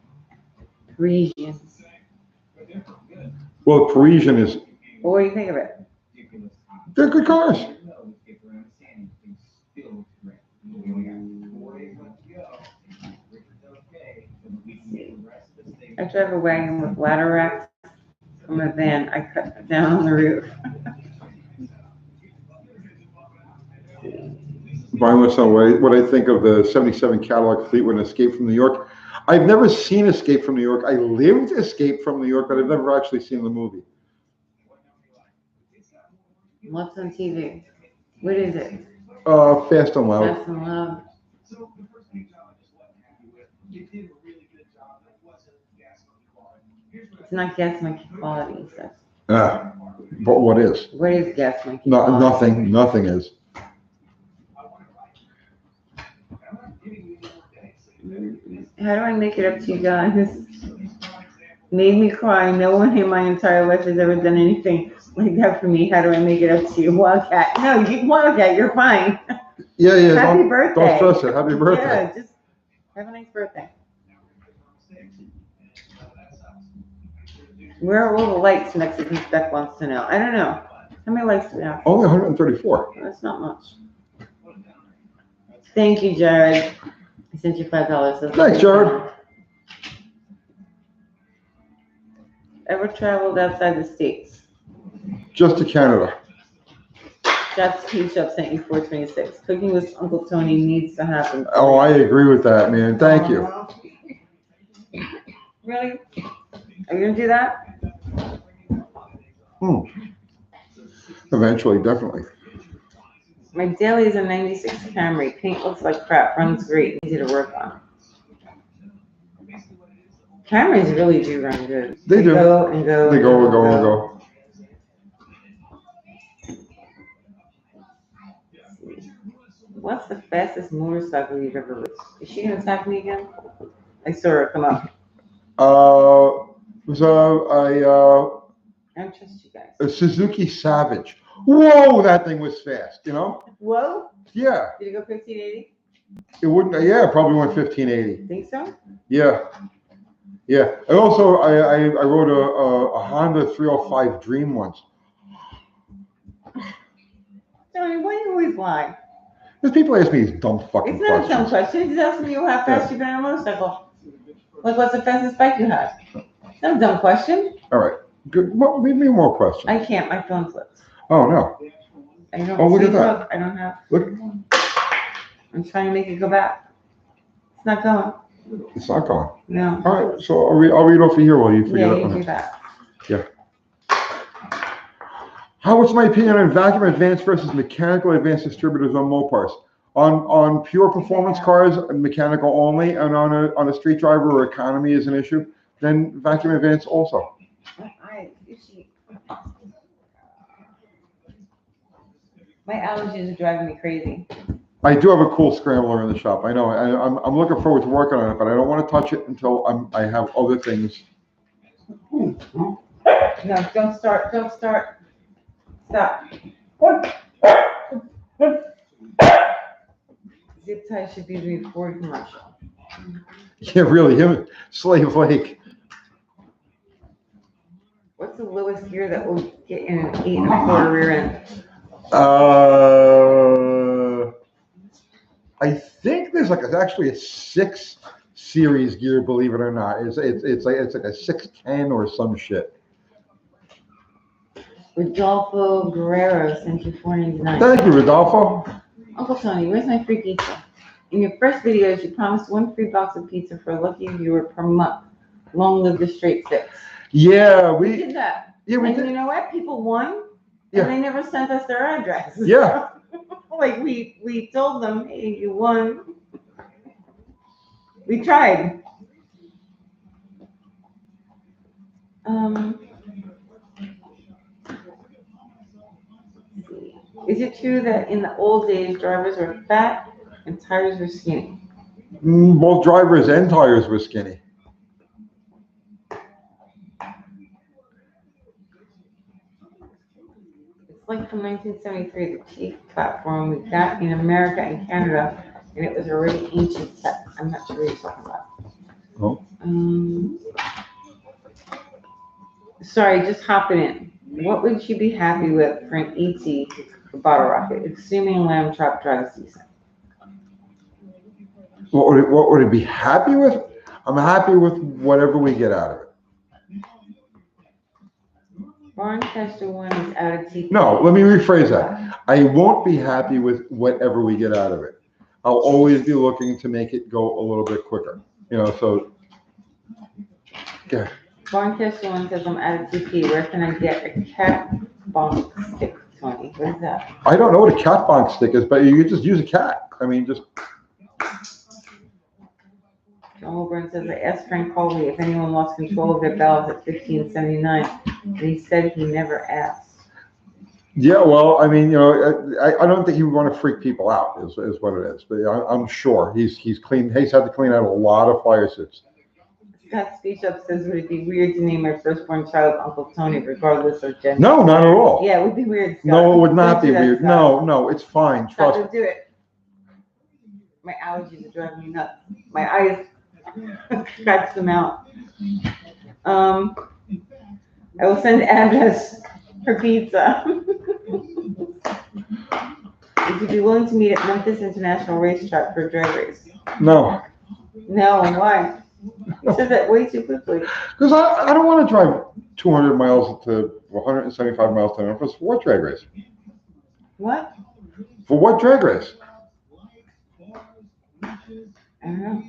Parisians. Well, Parisian is. What do you think of it? They're good cars. I drive a wagon with ladder racks from a van. I cut down on the roof. Brian wants to know what I think of the '77 Cadillac Fleetwood Escape from New York. I've never seen Escape from New York. I lived Escape from New York, but I've never actually seen the movie. What's on TV? What is it? Fast and Loud. Fast and Loud. It's not gas monkey quality, so. But what is? What is gas monkey No, quality? nothing. Nothing is. How do I make it up to you guys? Made me cry. No one in my entire life has ever done anything like that for me. How do I make it up to you? Wildcat. No, Wildcat, you're fine. Yeah. Happy Don't birthday. stress it. Happy birthday. Yeah, just have a nice birthday. Where are all the lights Mexican Spec wants to know? I don't know. How many lights do we have? Only 134. That's not much. Thank you, Jared. I sent you $5. Thanks, Jared. Ever traveled outside the States? Just to Canada. Jobs Tea Shop sent you $4.26. Cooking with Uncle Tony needs to happen. Oh, I agree with that, man. Thank you. Really? Are you gonna do that? Eventually, definitely. My daily is a 96 Camry. Paint looks like crap. Runs great. Easy to work on. Camrys really do run good. They do. Go and go. They go and go and go. What's the fastest motorcycle you've ever ridden? Is she gonna attack me again? I saw her come up. I don't trust you guys. A Suzuki Savage. Whoa, that thing was fast, you know? Whoa? Yeah. Did it go 1580? It wouldn't, yeah, it probably went 1580. Think so? Yeah. Yeah. And also, I rode a Honda 305 Dream once. Tony, why do you always lie? Because people ask me these dumb fucking It's not a dumb questions. question. He's asking you how fast you've been on a motorcycle. Like, what's the fastest bike you had? It's not a dumb question. All right. Good. Well, leave me more questions. I can't. My phone flips. Oh, no. I don't. Oh, look at see, that. look, I don't have. Look, I'm trying to make it go back. It's not going. it's not going. No. All right. So I'll read off of here while you figure Yeah, it you out. do that. What's my opinion on vacuum advanced versus mechanical advanced distributors on Mopars? On pure performance cars, mechanical only, and on a street driver or economy is an issue, then vacuum advanced also. My allergies are driving me crazy. I do have a cool scrambler in the shop. I know. I'm looking forward to working on it, but I don't want to touch it until I have other things. No, don't start. Don't start. Stop. Zip tie should be the Ford commercial. Yeah, really, him, Slave Lake. What's the lowest gear that will get in an 8 1/4 rear end? I think there's actually a 6 series gear, believe it or not. It's like a 610 or some shit. Rodolfo Guerrero sent you $4.99. Thank you, Rodolfo. Uncle Tony, where's my free pizza? In your first videos, you promised 1 free box of pizza for a lucky viewer per month. Long live the straight six. Yeah, We did that. Yeah, we And did. you know what? People won. Yeah. And they never sent us their address. Yeah. Like we told them, hey, you won. We tried. Is it true that in the old days drivers were fat and tires were skinny? Both drivers and tires were skinny. It's like from 1973, the chief platform we got in America and Canada, and it was already ancient tech. I'm not sure what you're talking about. Oh. Sorry, just hopping in. What would you be happy with for an ET for Bottle Rocket, assuming lamb chop drives decent? What would it be happy with? I'm happy with whatever we get out of it. Barncaster 1 is out of TP. No, let me rephrase that. I won't be happy with whatever we get out of it. I'll always be looking to make it go a little bit quicker. So. Yeah. Barncaster 1 says I'm out of TP. Where can I get a cat bonk stick, Tony? What is that? I don't know what a cat bonk stick is, but you could just use a cat. I mean, just. John Wilburn says, I asked Frank Colby if anyone lost control of their valves at 1579, and he said he never asked. Yeah, well, I mean, I don't think he would want to freak people out, is what it is. But I'm sure he's had to clean out a lot of fire suits. Scott Speech Up says, would it be weird to name my firstborn child Uncle Tony, regardless of gender? No, not at all. Yeah, it would be weird, Scott. No, it would not be Don't do that, weird. Scott. No, it's fine. Scott, Trust me. don't do it. My allergies are driving me nuts. My eyes scratch them out. I will send address for pizza. Would you be willing to meet at Memphis International Racetrack for a drag race? No. No, why? You said that way too quickly. Because I don't want to drive 200 miles to 175 miles to Memphis for what drag race? What? For what drag race? I don't know.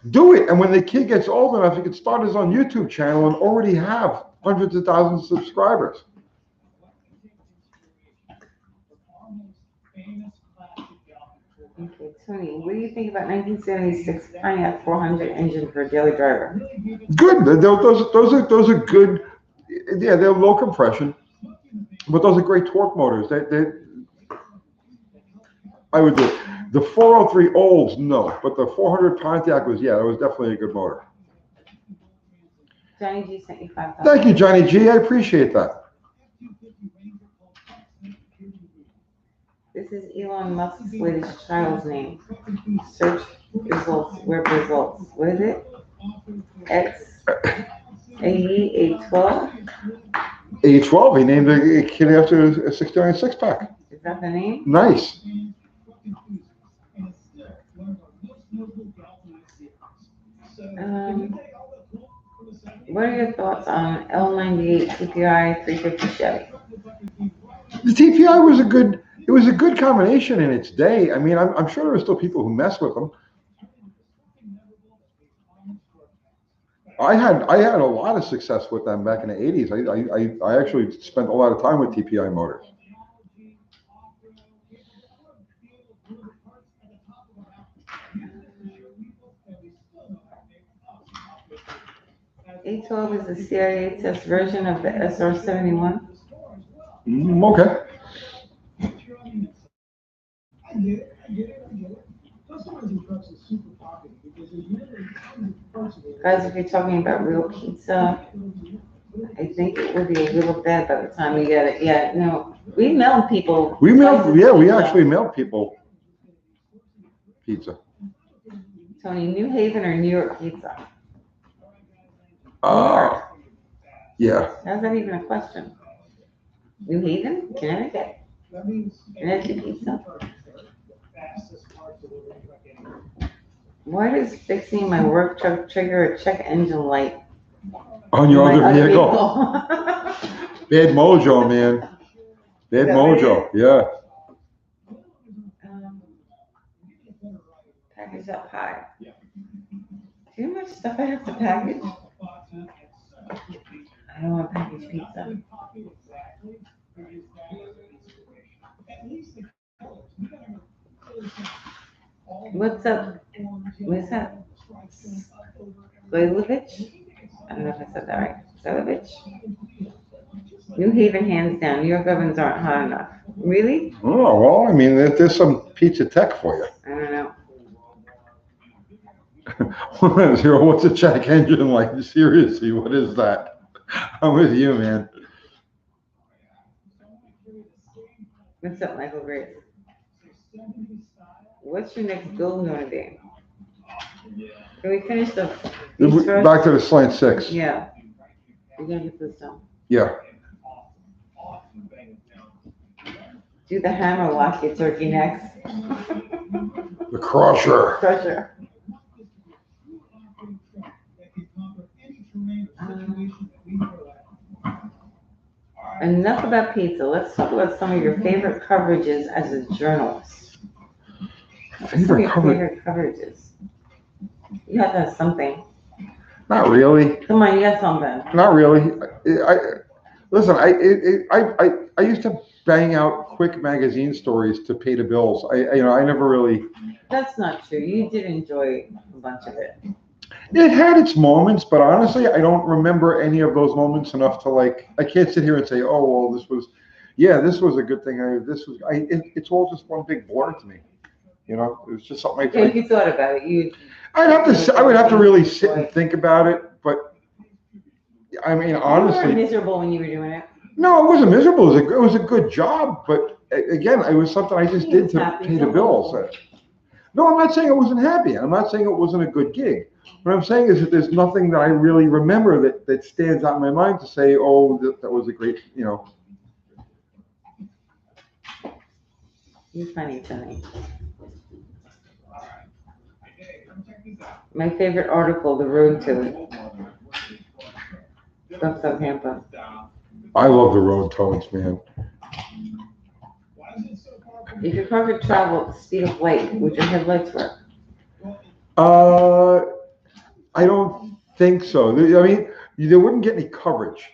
Do it, and when the kid gets old enough, he can start his own YouTube channel and already have hundreds of thousands of subscribers. Okay, Tony, what do you think about 1976 Pontiac 400 engine for a daily driver? Good. Those are good. Yeah, they're low compression, but those are great torque motors. I would do it. The 403 Olds, no, but the 400 Pontiac that was definitely a good motor. Johnny G sent you $5,000. Thank you, Johnny G. I appreciate that. This is Elon Musk's latest child's name. Search results, web results. What is it? A12? A12. He named a kid after a 69 six-pack. Is that the name? Nice. What are your thoughts on L98 TPI 350 Chevy? The TPI was a good combination in its day. I mean, I'm sure there are still people who mess with them. I had a lot of success with them back in the 80s. I actually spent a lot of time with TPI motors. A12 is the CIA test version of the SR-71. Okay. Guys, if you're talking about real pizza, I think it will be a little bad by the time you get it. Yeah, no, we mailed people. We actually mailed people pizza. Tony, New Haven or New York pizza? Yeah. How's that even a question? New Haven, Connecticut? Connecticut pizza? Why does fixing my work truck trigger a check engine light on your other vehicle? Bad mojo, man. Bad mojo. Yeah. Package up high. Too much stuff I have to package. I don't want packaged pizza. What's up? What's that? Gojlovic? I don't know if I said that right. Gojlovic? New Haven, hands down. New York ovens aren't hot enough. Really? Oh, well, I mean, there's some pizza tech for you. I don't know. What's a check engine like? Seriously, what is that? I'm with you, man. What's up, Michael Grace? What's your next build going to be? Can we finish the piece first? Back to the slant six. Yeah. We're going to get this done. Yeah. Do the hammer lock your turkey necks. The crusher. Crusher. Enough about pizza. Let's talk about some of your favorite coverages as a journalist. Favorite coverages. You have to have something. Not really. Come on, you got something. Not really. Listen. I used to bang out quick magazine stories to pay the bills. I never really. That's not true. You did enjoy a bunch of it. It had its moments, but honestly, I don't remember any of those moments enough to like. I can't sit here and say, "Oh, well, this was a good thing." It's all just one big blur to me. You know, it was just something. If you thought about it, I would have to really sit and think about it. But I mean, honestly, you were miserable when you were doing it. No, it wasn't miserable. It was a good job, but again, it was something I just did to pay the bills. No, I'm not saying I wasn't happy. I'm not saying it wasn't a good gig. What I'm saying is that there's nothing that I really remember that stands out in my mind to say, oh, that was a great, you know. You're funny, Tony. My favorite article, The Road to It. From Southampton. I love the road tones, man. If your car could travel at the speed of light, would your headlights work? I don't think so. I mean, they wouldn't get any coverage,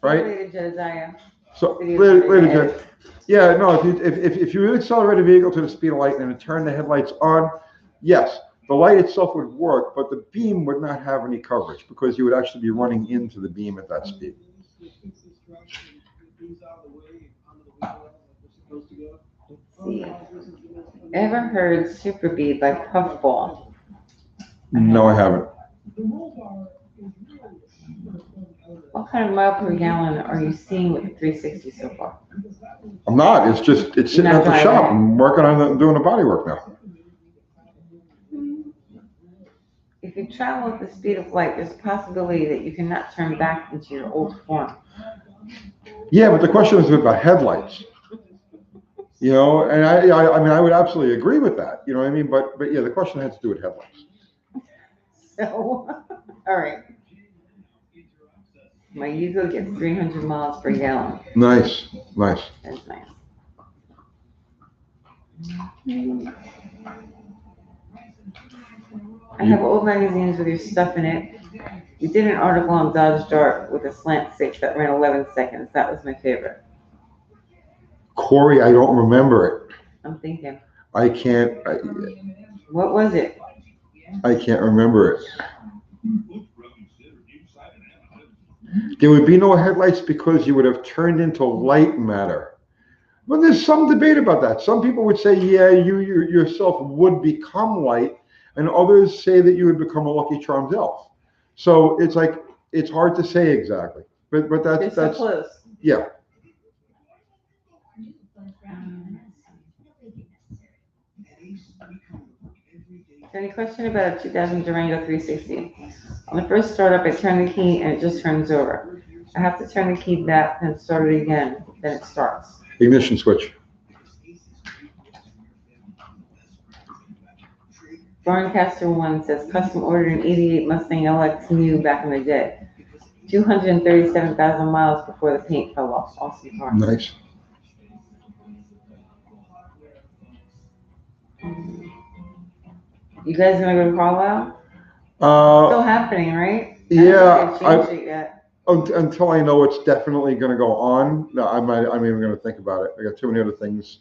right? Later, Josiah. So later, yeah, no. If you would accelerate a vehicle to the speed of light and then turn the headlights on, yes, the light itself would work, but the beam would not have any coverage because you would actually be running into the beam at that speed. See. Ever heard Super Beat by Puffball? No, I haven't. What kind of mile per gallon are you seeing with the 360 so far? I'm not. It's sitting at the shop. I'm working on doing the body work now. If you travel at the speed of light, there's a possibility that you cannot turn back into your old form. Yeah, but the question is about headlights. You know, and I mean, I would absolutely agree with that. You know what I mean? But yeah, the question has to do with headlights. So, all right. My Yugo gets 300 miles per gallon. Nice. That's nice. I have old magazines with your stuff in it. You did an article on Dodge Dart with a slant 6 that ran 11 seconds. That was my favorite. Corey, I don't remember it. I'm thinking. I can't. What was it? I can't remember it. There would be no headlights because you would have turned into light matter. But there's some debate about that. Some people would say, yeah, you yourself would become light, and others say that you would become a Lucky Charms elf. So it's like it's hard to say exactly. But that's so close. Yeah. Any question about a 2000 Durango 360? On the first startup, I turn the key and it just turns over. I have to turn the key back and start it again. Then it starts. Ignition switch. Barncaster 1 says custom ordered an 88 Mustang LX new back in the day. 237,000 miles before the paint fell off. Awesome car. Nice. You guys gonna go to Carlisle? Still happening, right? Yeah. I haven't changed it yet. Until I know it's definitely going to go on, no, I'm even going to think about it. I got too many other things.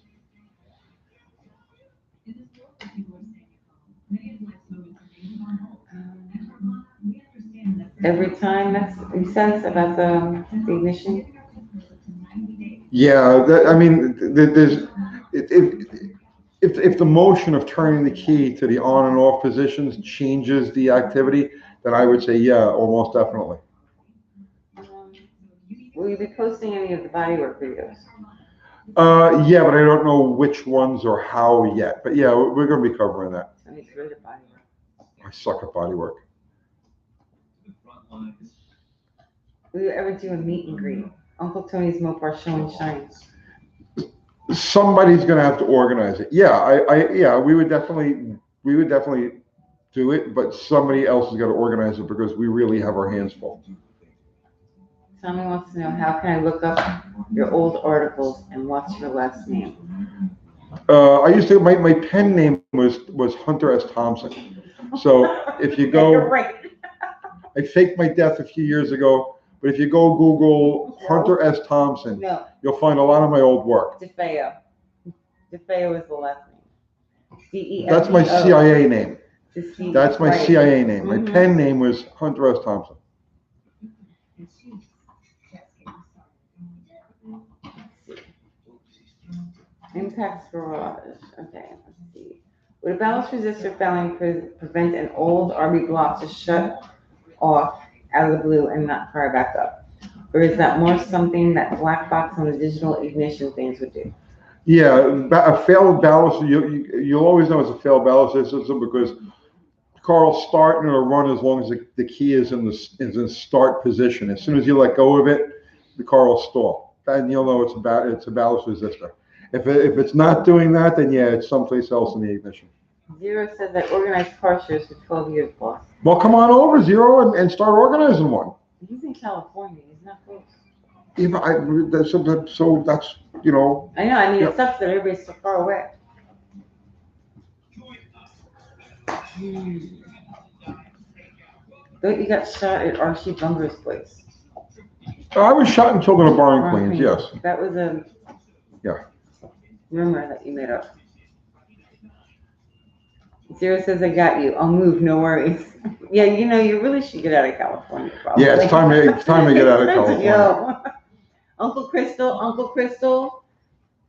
Every time, that's makes sense about the ignition. Yeah, I mean, there's, if the motion of turning the key to the on and off positions changes the activity, then I would say, yeah, almost definitely. Um, will you be posting any of the bodywork videos? Yeah, but I don't know which ones or how yet. But yeah, we're going to be covering that. I need to go to bodywork. I suck at body work. Will you ever do a meet and greet? Uncle Tony's Mopar Show and Shine. Somebody's going to have to organize it. Yeah, yeah, we would definitely do it, but somebody else has got to organize it because we really have our hands full. Tommy wants to know, how can I look up your old articles and what's your last name? I used to, my pen name was Hunter S. Thompson. So if you go, You're right. I faked my death a few years ago, but if you go Google Hunter S. Thompson, No, you'll find a lot of my old work. DeFeo. DeFeo is the last name. DEFEO. That's my CIA name. That's my Right. CIA name. My Mhm. pen name was Hunter S. Thompson. Impacts garage. Okay, let's see. Would a ballast resistor failing prevent an old RB block to shut off out of the blue and not fire back up? Or is that more something that black box on the digital ignition things would do? Yeah, a failed ballast, you'll always know it's a failed ballast system because the car will start and it'll run as long as the key is in start position. As soon as you let go of it, the car will stall. And you'll know it's a ballast resistor. If it's not doing that, then yeah, it's someplace else in the ignition. Zero says I organized car shows for 12 years, boss. Well, come on over, Zero, and start organizing one. He's in California. He's not close. Yeah, so that's, you know. I know. I mean, Yeah. it sucks that everybody's so far away. Thought you got shot at Archie Bunker's place. I was shot and killed in a bar in Queens, yes. That was a Yeah. rumor that you made up. Zero says, I got you. I'll move, no worries. Yeah, you know, you really should get out of California, probably. Yeah, it's time to get out of California. Yo. Uncle Crystal,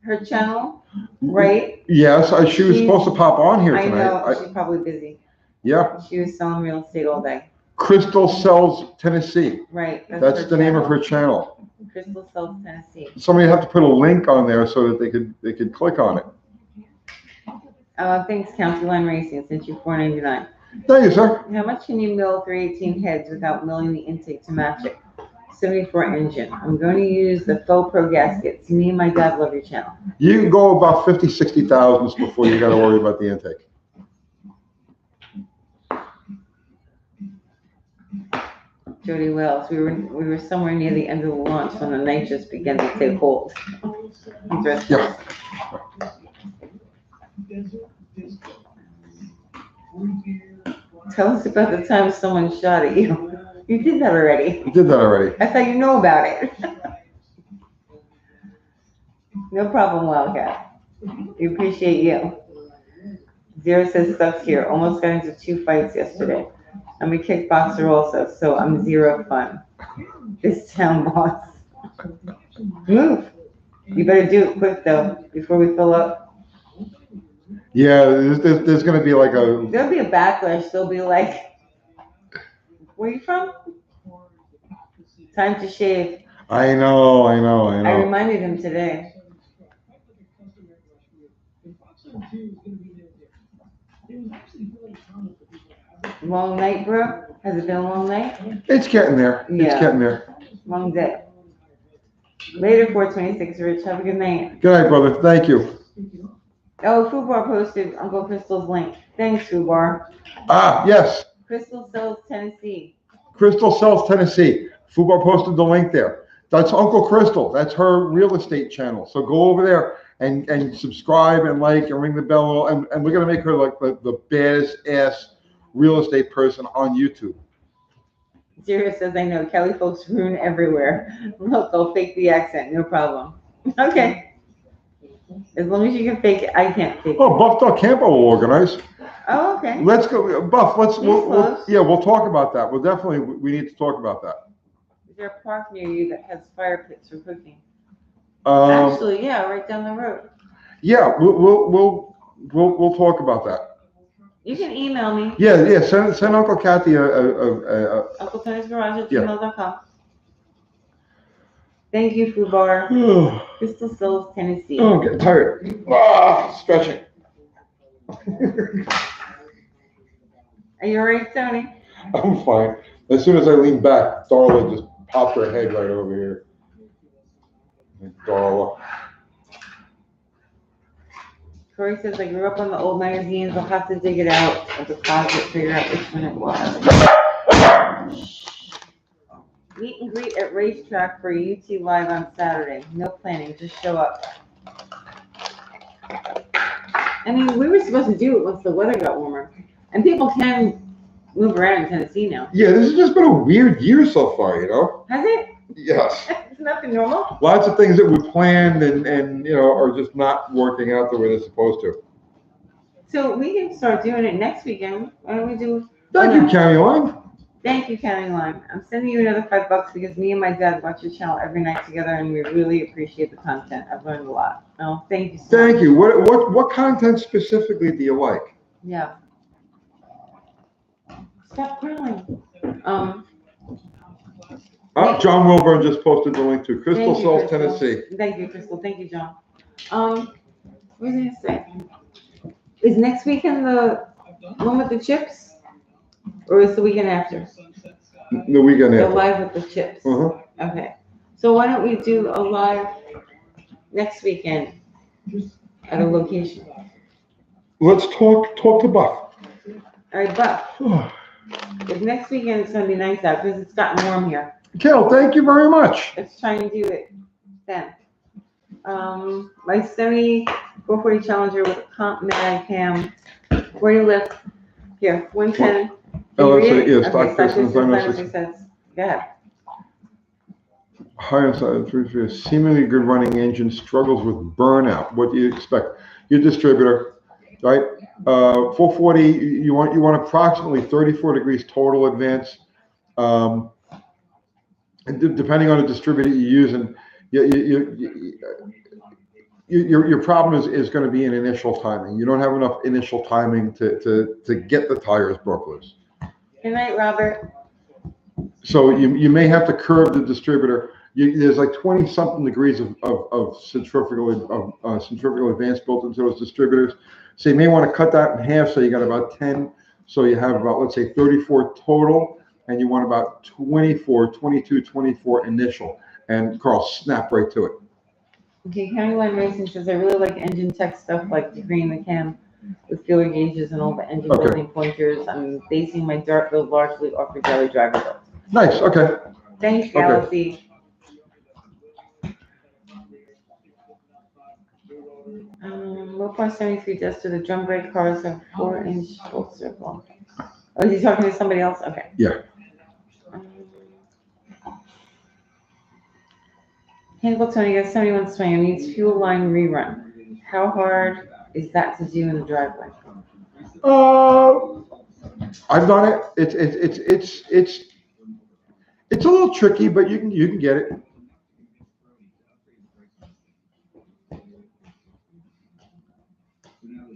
her channel, right? Yes, she was supposed to pop on here I tonight. know, she's probably busy. Yeah, She was selling real estate all day. Crystal Sells Tennessee. Right. That's the name of her channel. Crystal Sells Tennessee. Somebody have to put a link on there so that they could click on it. Thanks, County Line Racing, sent you $4.99. Thank you, sir. How much can you mill 318 heads without milling the intake to match it? 74 engine. I'm going to use the faux pro gaskets. Me and my dad love your channel. You can go about 50, 60 thousandths before you got to worry about the intake. Jody Wells, we were somewhere near the end of the launch when the night just began to take hold. Interesting. Yeah. Tell us about the time someone shot at you. You did that already. You did that already. I thought you know about it. No problem, Wildcat. We appreciate you. Zero says sucks here. Almost got into 2 fights yesterday. I'm a kickboxer also, so I'm zero fun. This town boss. Move. You better do it quick though, before we fill up. Yeah, there's going to be like a. There'll be a backlash. They'll be like, where you from? Time to shave. I know. I reminded him today. Long night, bro? Has it been a long night? It's getting there. Yeah. It's getting there. Long day. Later, 426, Rich. Have a good night. Good night, brother. Thank you. Oh, Fubar posted Uncle Crystal's link. Thanks, Fubar. Yes. Crystal Sells Tennessee. Crystal Sells Tennessee. Fubar posted the link there. That's Uncle Crystal. That's her real estate channel. So go over there and subscribe and like and ring the bell. And we're going to make her like the baddest ass real estate person on YouTube. Zero says, I know. Kelly folks ruin everywhere. Look, I'll fake the accent. No problem. Okay. As long as you can fake it. I can't fake it. Oh, Buff Dog Campo will organize. Oh, okay. Let's go, Buff, He's close. yeah, we'll talk about that. We need to talk about that. Is there a park near you that has fire pits for cooking? Um, Actually, yeah, right down the road. yeah, we'll talk about that. You can email me. Yeah, send Uncle Kathy Uncle Tony's Garage at Yeah. gmail.com. Thank you, Food Bar. oh, Crystal Sills, Tennessee. I'm getting tired. Stretching. Are you alright, Tony? I'm fine. As soon as I lean back, Darla just popped her head right over here. Darla. Corey says, I grew up on the old magazines. I'll have to dig it out of the closet, figure out which one it was. Meet and greet at racetrack for UT Live on Saturday. No planning, just show up. I mean, we were supposed to do it once the weather got warmer. And people can move around in Tennessee now. Yeah, this has just been a weird year so far, you know? Has it? Yes. It's nothing normal. Lots of things that we planned and are just not working out the way they're supposed to. So we can start doing it next weekend. Why don't we do? Thank you, Caroline. Thank you, County Line. I'm sending you another $5 because me and my dad watch your channel every night together, and we really appreciate the content. I've learned a lot. Oh, thank you so much. Thank you. What content specifically do you like? Yeah. Stop crying. John Wilburn just posted the link to Crystal Thank you, Souls, Crystal. Tennessee. Thank you, Crystal. Thank you, John. What was I gonna say? Is next weekend the one with the chips? Or is the weekend after? The weekend The after. live with the chips. Uh-huh. Okay. So why don't we do a live next weekend at a location? Let's talk to Buff. All right, but if next weekend it's gonna be nice out because it's gotten warm here. Kel, thank you very much. Let's try and do it then. My 7440 Challenger with a comp mag cam. Where do you live? Here, 110. Oh, Can you read it? yeah, stock Stock distance, distance, 906. Go ahead. Higher side 3 seemingly good running engine struggles with burnout. What do you expect? Your distributor, right? 440. You want approximately 34 degrees total advance. Depending on the distributor you're using, your problem is going to be in initial timing. You don't have enough initial timing to get the tires broke loose. Good night, Robert. So you may have to curve the distributor. There's like 20-something degrees of centrifugal advance built into those distributors. So you may want to cut that in half. So you got about 10. So you have about, let's say, 34 total, and you want about 24 initial. And Carl, snap right to it. Okay, County Line Racing says I really like engine tech stuff like degreeing the cam with feeler gauges and all the engine Okay. building pointers. I'm basing my dart build largely off your daily driver build. Nice. Okay. Thanks, Galaxy. Low par 73 Duster, the drum brake cars have 4-inch full circle. Oh, is he talking to somebody else? Okay. Yeah. Handle Tony got 71 swing, needs fuel line rerun. How hard is that to do in the driveway? I've done it. It's a little tricky, but you can get it.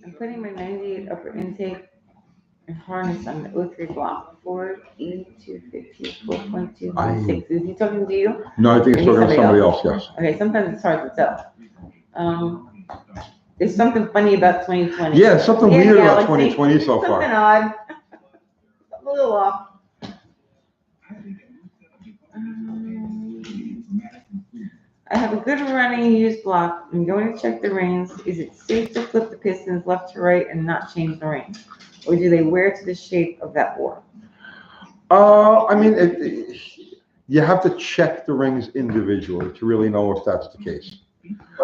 I'm putting my 98 upper intake and harness on the 03 block. Ford E250 4.216. Is he talking to you? No, I think it's talking to somebody else. Yes. Okay, sometimes it's hard to tell. There's something funny about 2020. Yeah, something weird about Galaxy. 2020 so far. Something odd. A little off. I have a good running used block. I'm going to check the rings. Is it safe to flip the pistons left to right and not change the ring? Or do they wear to the shape of that bore? I mean, you have to check the rings individually to really know if that's the case.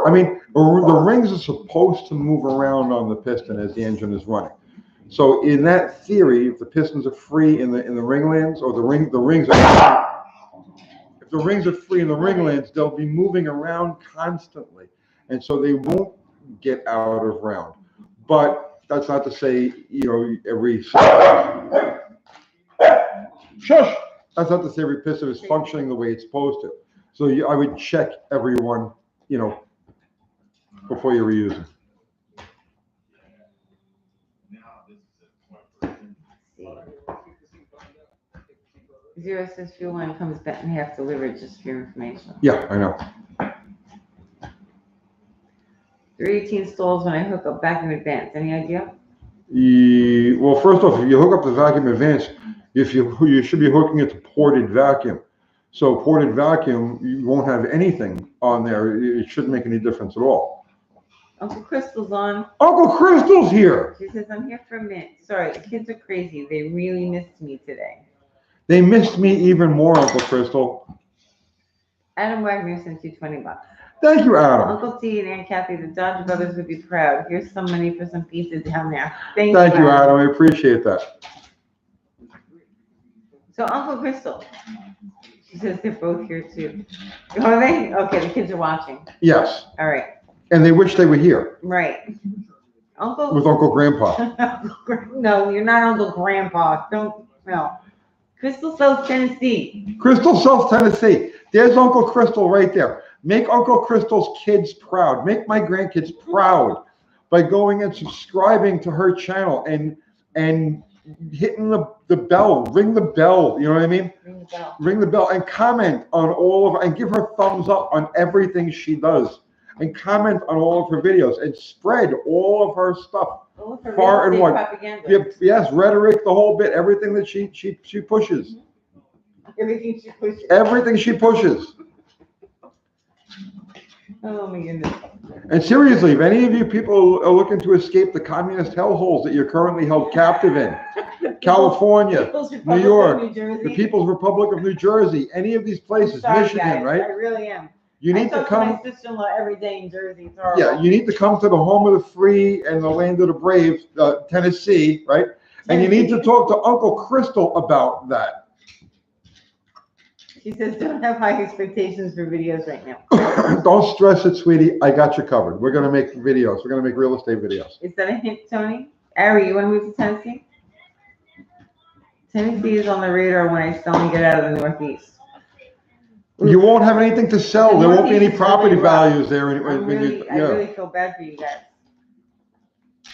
I mean, the rings are supposed to move around on the piston as the engine is running. So in that theory, if the pistons are free in the ringlands, or the rings are if the rings are free in the ringlands, they'll be moving around constantly, and so they won't get out of round. But that's not to say, every shush. That's not to say every piston is functioning the way it's supposed to. So I would check every one, before you reuse them. Zero says fuel line comes back and half delivered, just for your information. Yeah, I know. 318 stalls when I hook up vacuum advance. Any idea? Well, first off, if you hook up the vacuum advance, you should be hooking it to ported vacuum. So ported vacuum, you won't have anything on there. It shouldn't make any difference at all. Uncle Crystal's on. Uncle Crystal's here. She says, I'm here for a minute. Sorry, the kids are crazy. They really missed me today. They missed me even more, Uncle Crystal. Adam Wagner sent you $20. Thank you, Adam. Uncle T and Aunt Kathy, the Dodge brothers would be proud. Here's some money for some pizza down there. Thank you, Adam. I appreciate that. So Uncle Crystal, she says they're both here too. Are they? Okay, the kids are watching. Yes. All right. And they wish they were here. Right. Uncle. With Uncle Grandpa. No, you're not Uncle Grandpa. Don't. No. Crystal sells Tennessee. Crystal sells Tennessee. There's Uncle Crystal right there. Make Uncle Crystal's kids proud. Make my grandkids proud by going and subscribing to her channel and hitting the bell. Ring the bell. You know what I mean? Ring the bell. Ring the bell and comment on all of and give her thumbs up on everything she does. And comment on all of her videos and spread all of her stuff far and wide. Yes, rhetoric, the whole bit, everything that she pushes. Everything she pushes. Everything she pushes. Oh my goodness. And seriously, if any of you people are looking to escape the communist hellholes that you're currently held captive in, California, New York, the People's Republic of New Jersey, any of these places, Michigan, guys, right? I really am. You need to come. My sister-in-law every day in Jersey. Yeah, you need to come to the home of the free and the land of the brave, Tennessee, right? And you need to talk to Uncle Crystal about that. She says, don't have high expectations for videos right now. Don't stress it, sweetie. I got you covered. We're going to make videos. We're going to make real estate videos. Is that a hint, Tony? Ari, you want to move to Tennessee? Tennessee is on the radar when I sell and get out of the Northeast. You won't have anything to sell. There won't be any property values there. I really feel bad for you guys.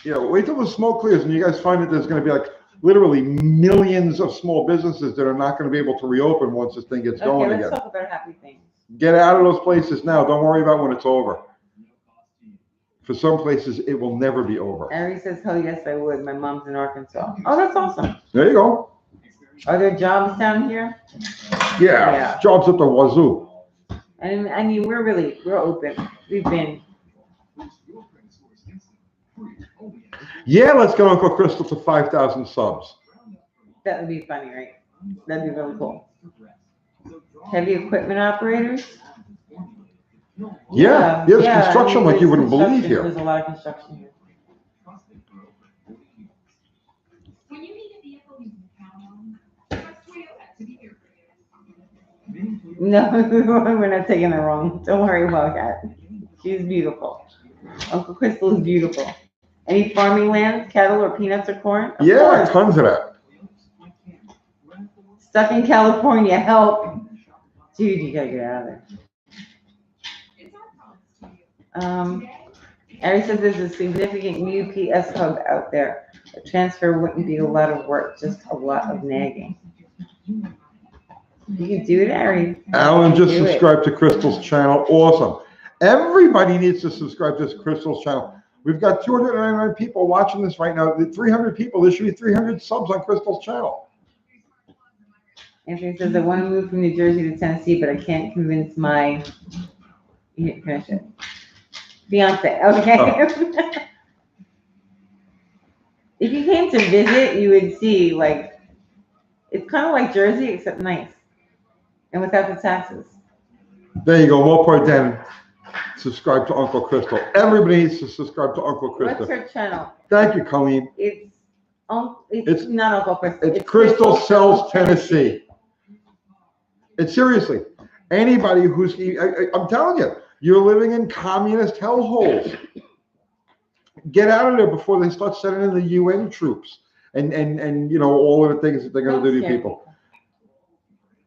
Yeah, wait till the smoke clears and you guys find that there's going to be like literally millions of small businesses that are not going to be able to reopen once this thing gets going again. Let's talk about happy things. Get out of those places now. Don't worry about when it's over. For some places, it will never be over. Ari says, hell yes, I would. My mom's in Arkansas. Oh, that's awesome. There you go. Are there jobs down here? Yeah. Jobs at the wazoo. And I mean, we're open. We've been. Yeah, let's get Uncle Crystal to 5,000 subs. That would be funny, right? That'd be really cool. Heavy equipment operators? Yeah, there's construction like you wouldn't believe here. There's a lot of construction here. When you need a vehicle you can count on, trust Toyota to be here for you. No, we're not taking her wrong. Don't worry about that. She's beautiful. Uncle Crystal is beautiful. Any farming land, cattle, or peanuts or corn? Of course. Tons of that. Stuck in California, help. Dude, you gotta get out of there. Ari says there's a significant UPS hub out there. A transfer wouldn't be a lot of work, just a lot of nagging. You can do it, Ari. Alan just subscribed to Crystal's channel. Awesome. Everybody needs to subscribe to Crystal's channel. We've got 299 people watching this right now. 300 people. There should be 300 subs on Crystal's channel. Anthony says, I want to move from New Jersey to Tennessee, but I can't convince my fiance. Okay. Oh. If you came to visit, you would see, like, it's kind of like Jersey, except nice. And without the taxes. There you go. More part then. Subscribe to Uncle Crystal. Everybody needs to subscribe to Uncle Crystal. What's her channel? Thank you, Colleen. It's not Uncle Crystal. It's Crystal Sells Tennessee. It's seriously, anybody who's, I'm telling you, you're living in communist hellholes. Get out of there before they start sending in the UN troops and all of the things that they're going to do to you people.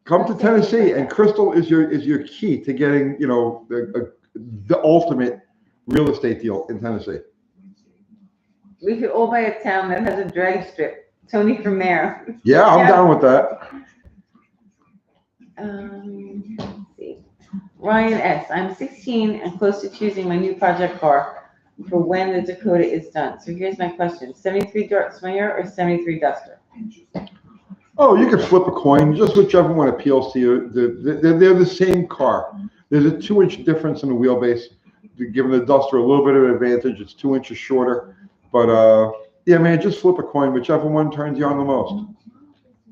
Come to Tennessee, and Crystal is your key to getting the ultimate real estate deal in Tennessee. We could all buy a town that has a drag strip. Tony for mayor. Yeah, I'm down with that. Let's see. Ryan S. I'm 16 and close to choosing my new project car for when the Dakota is done. So here's my question: 73 Dart Swinger or 73 Duster? Oh, you can flip a coin, just whichever one appeals to you. They're the same car. There's a 2-inch difference in the wheelbase, giving the Duster a little bit of an advantage. It's 2 inches shorter. But yeah, man, just flip a coin, whichever one turns you on the most.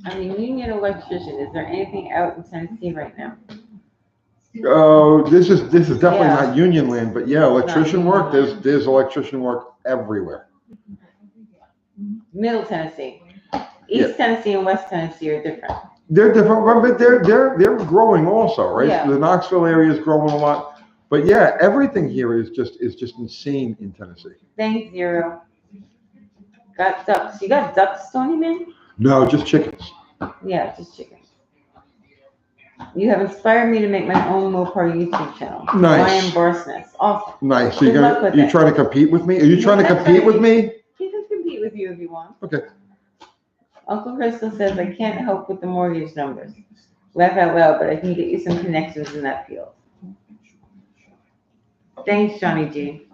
I'm a union electrician. Is there anything out in Tennessee right now? Oh, this is definitely Yeah. not union land, but yeah, electrician Not work. union There's electrician work everywhere. Middle Tennessee. East Tennessee and West Tennessee are different. They're different, but they're growing also, right? Yeah. The Knoxville area is growing a lot, but yeah, everything here is just insane in Tennessee. Thanks, Zero. Got ducks. You got ducks, Tony, man? No, just chickens. Yeah, just chickens. You have inspired me to make my own Mopar YouTube channel. Nice. Ryan Barsness. Awesome. Nice. So Good luck with you're it. trying to compete with me? Are you trying to That's compete with right. me? He can compete with you if you want. Okay. Uncle Crystal says, I can't help with the mortgage numbers. Laugh out loud, but I can get you some connections in that field. Thanks, Johnny G.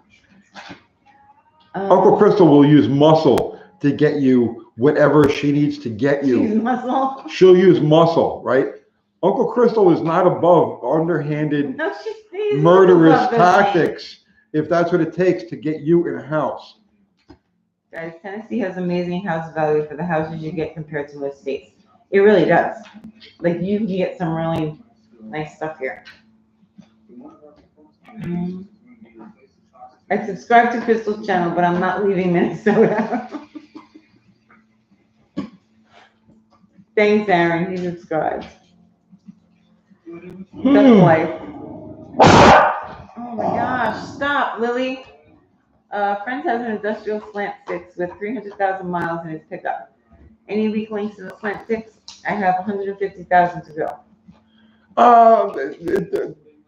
Uncle Crystal will use muscle to get you whatever she needs to get you. Use muscle. She'll use muscle, right? Uncle Crystal is not above underhanded, No, she's murderous above those things. tactics if that's what it takes to get you in a house. Guys, Tennessee has amazing house value for the houses you get compared to most states. It really does. Like, you can get some really nice stuff here. I subscribe to Crystal's channel, but I'm not leaving Minnesota. Thanks, Aaron. He subscribed. Duck life. Oh my gosh, stop, Lily. Friends has an industrial slant 6 with 300,000 miles in his pickup. Any weak links in the slant 6? I have 150,000 to go.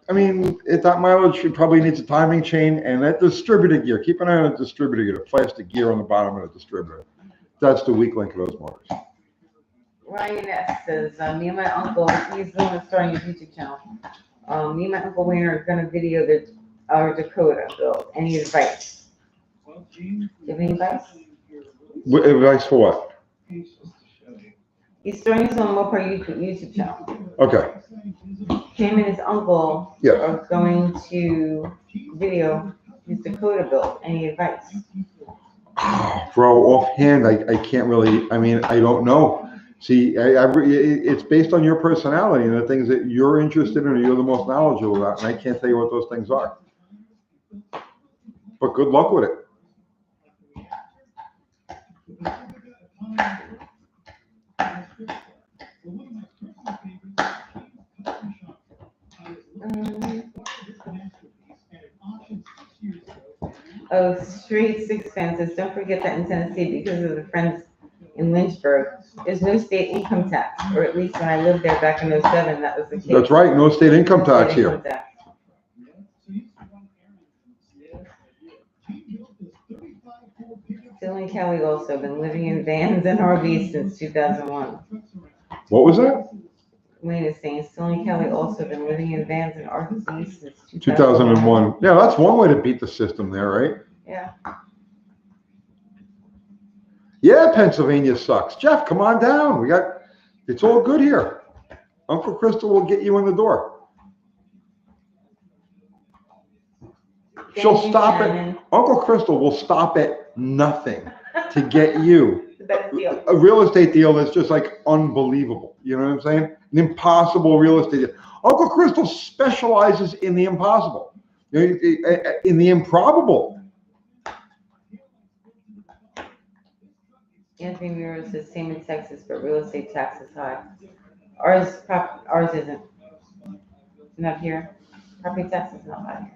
I mean, at that mileage, she probably needs a timing chain and that distributor gear. Keep an eye on the distributor gear, the plastic gear on the bottom of the distributor. That's the weak link of those motors. Ryan S. says, me and my uncle, he's the one that's starting his YouTube channel. Me and my uncle Wayne are going to video our Dakota build. Any advice? Do you have any advice? Advice for what? He's starting his own Mopar YouTube channel. Okay. Him and his uncle are going to video his Dakota build. Any advice? Bro, offhand, I can't really, I mean, I don't know. See, it's based on your personality and the things that you're interested in or you're the most knowledgeable about, and I can't tell you what those things are. But good luck with it. Oh, Straight Six fan says, don't forget that in Tennessee, because of the friends in Lynchburg, there's no state income tax, or at least when I lived there back in '07, that was the case. That's right, no state income tax here. Income tax. Still in Cali also, been living in vans and RVs since 2001. What was that? Wayne is saying, still in Cali also, been living in vans and RVs since 2001. Yeah, that's one way to beat the system there, right? Yeah. Yeah, Pennsylvania sucks. Jeff, come on down. It's all good here. Uncle Crystal will get you in the door. She'll stop at, Uncle Crystal will stop at nothing to get you a real estate deal that's just like unbelievable. You know what I'm saying? An impossible real estate deal. Uncle Crystal specializes in the impossible, in the improbable. Anthony Miro says, same in Texas, but real estate tax is high. Ours isn't. Not here. Property tax is not high.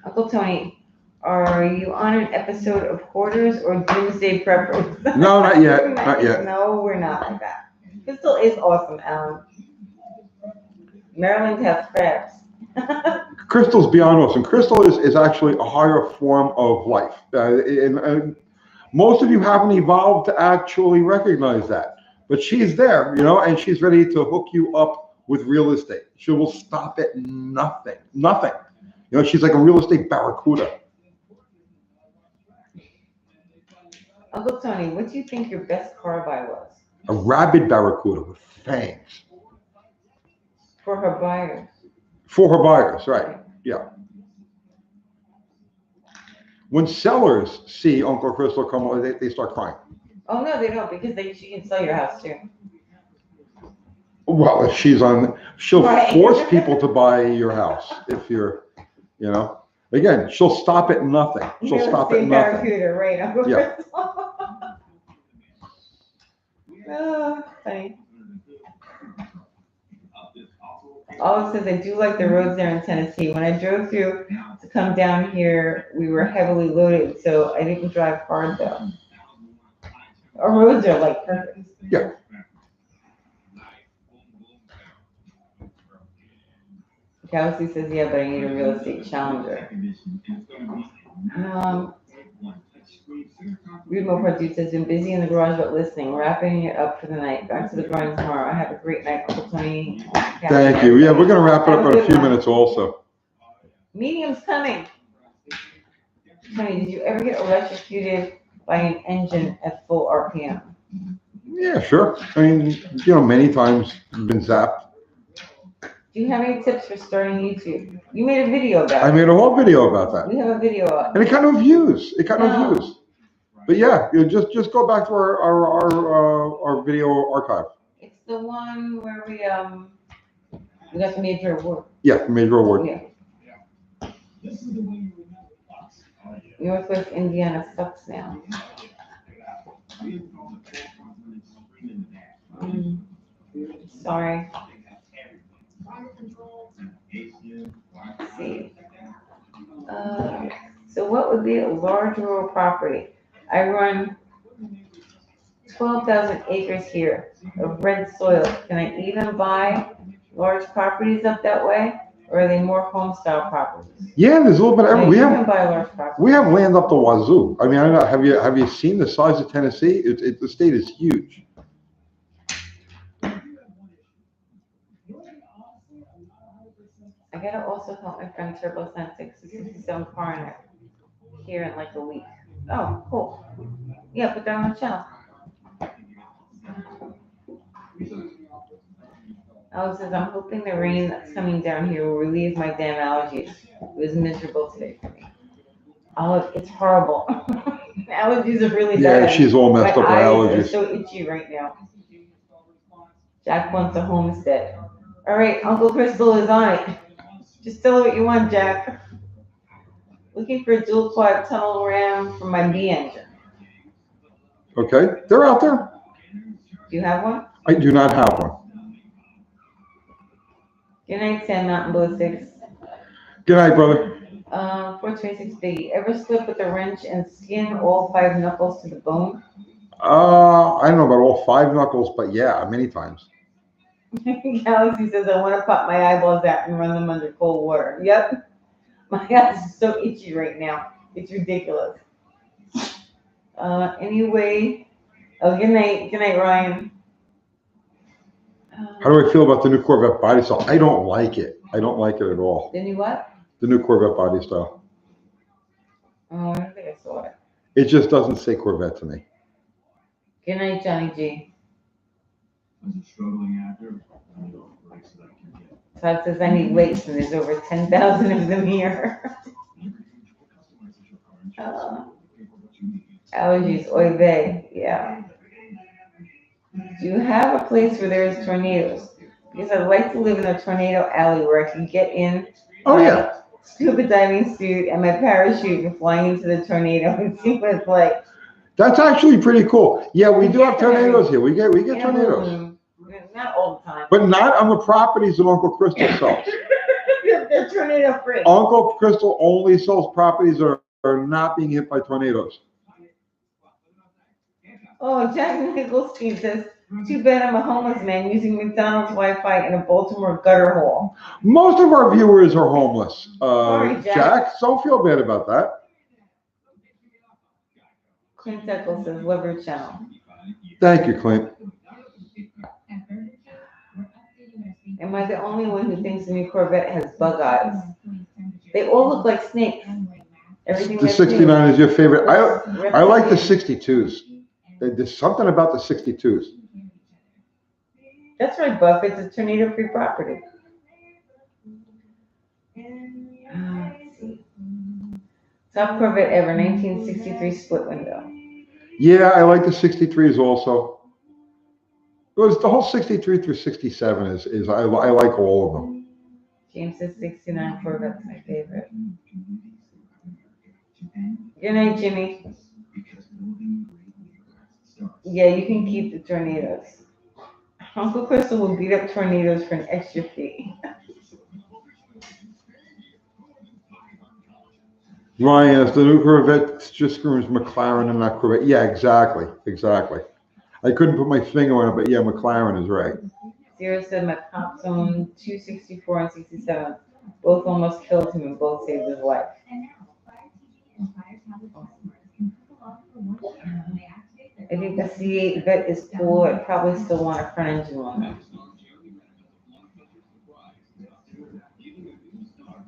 Uncle Tony, Are you on an episode of Hoarders or Doomsday Preppers? No, not yet. Not yet. No, we're not like that. Crystal is awesome, Alan. Maryland has crabs. Crystal's beyond awesome. Crystal is actually a higher form of life. And most of you haven't evolved to actually recognize that. But she's there, and she's ready to hook you up with real estate. She will stop at nothing. Nothing. She's like a real estate barracuda. Uncle Tony, what do you think your best car buy was? A rabid barracuda with fangs. For her buyers. For her buyers, right. Yeah. When sellers see Uncle Crystal come, they start crying. Oh, no, they don't, because she can sell your house, too. Well, if she'll force people to buy your house if you're, again, she'll stop at nothing. She'll stop at nothing. Barracuda, right? Uncle Yeah. Crystal. Oh, funny. Oh, it says I do like the roads there in Tennessee. When I drove through to come down here, we were heavily loaded, so I didn't drive hard though. Our roads are like perfect. Yeah. Galaxy says, yeah, but I need a real estate challenger. Read more part dude says, been busy in the garage but listening, wrapping it up for the night. Back to the grind tomorrow. I have a great night, Uncle Tony. Thank you. Yeah, we're going to wrap it up in a few minutes also. Medium's coming. Tony, did you ever get electrocuted by an engine at full RPM? Yeah, sure. I mean, many times been zapped. Do you have any tips for starting YouTube? You made a video about it. I made a whole video about that. We have a video of it. And it got no views. But yeah, just go back to our video archive. It's the one where we got the major award. Yeah, major award. Yeah. Northwest Indiana sucks now. Sorry. Let's see. So what would be a large rural property? I run 12,000 acres here of red soil. Can I even buy large properties up that way? Or are they more home style properties? Yeah, there's a little bit of everything. You can buy large properties. We have land up the wazoo. I mean, I don't know. Have you seen the size of Tennessee? The state is huge. I gotta also help my friend Turbo Send 67 car in it here in like a week. Oh, cool. Yeah, put that on the channel. Alex says, I'm hoping the rain that's coming down here will relieve my damn allergies. It was miserable today for me. Oh, it's horrible. Allergies are really bad. Yeah, she's all messed up with allergies. My eyes are so itchy right now. Jack wants a homestead. All right, Uncle Crystal is on it. Just tell her what you want, Jack. Looking for a dual quad tunnel ram for my B engine. Okay, they're out there. Do you have one? I do not have one. Good night, Sam Mountain Blue 6. Good night, brother. 426 Biggie. Ever slip with a wrench and skin all 5 knuckles to the bone? I don't know about all 5 knuckles, but yeah, many times. Galaxy says, I want to pop my eyeballs out and run them under cold water. Yep. My eyes are so itchy right now. It's ridiculous. Anyway. Oh, good night. Good night, Ryan. How do I feel about the new Corvette body style? I don't like it. I don't like it at all. The new what? The new Corvette body style. Oh, I don't think I saw it. It just doesn't say Corvette to me. Good night, Johnny G. Todd says I need weights, and there's over 10,000 of them here. Allergies, oy vey, yeah. Do you have a place where there's tornadoes? Because I'd like to live in a tornado alley where I can get in my scuba diving suit and my parachute and flying into the tornado and see what it's like. That's actually pretty cool. Yeah, we do have tornadoes here. We get tornadoes. Not all the time. But not on the properties that Uncle Crystal sells. They're tornado free. Uncle Crystal only sells properties that are are not being hit by tornadoes. Oh, Jack Nicholstein says, too bad I'm a homeless man using McDonald's Wi-Fi in a Baltimore gutter hole. Most of our viewers are homeless. Sorry, Jack. Jack, don't feel bad about that. Clint Eccles says, love your channel. Thank you, Clint. Am I the only one who thinks the new Corvette has bug eyes? They all look like snakes. Everything The that's new 69 is your favorite. I like the looks 62s. There's something about the 62s. That's right, Buff. It's a tornado-free property. Top Corvette ever, 1963 split window. Yeah, I like the 63s also. It was the whole 63 through 67 is I like all of them. James says 69 Corvette's my favorite. Good night, Jimmy. Yeah, you can keep the tornadoes. Uncle Crystal will beat up tornadoes for an extra fee. Ryan, if the new Corvette just screams McLaren and not Corvette. Yeah, exactly. I couldn't put my finger on it, but yeah, McLaren is right. Zero said my pops owned 264 and 67. Both almost killed him and both saved his life. I think the C8 Vet is cool. I probably still want a front engine one.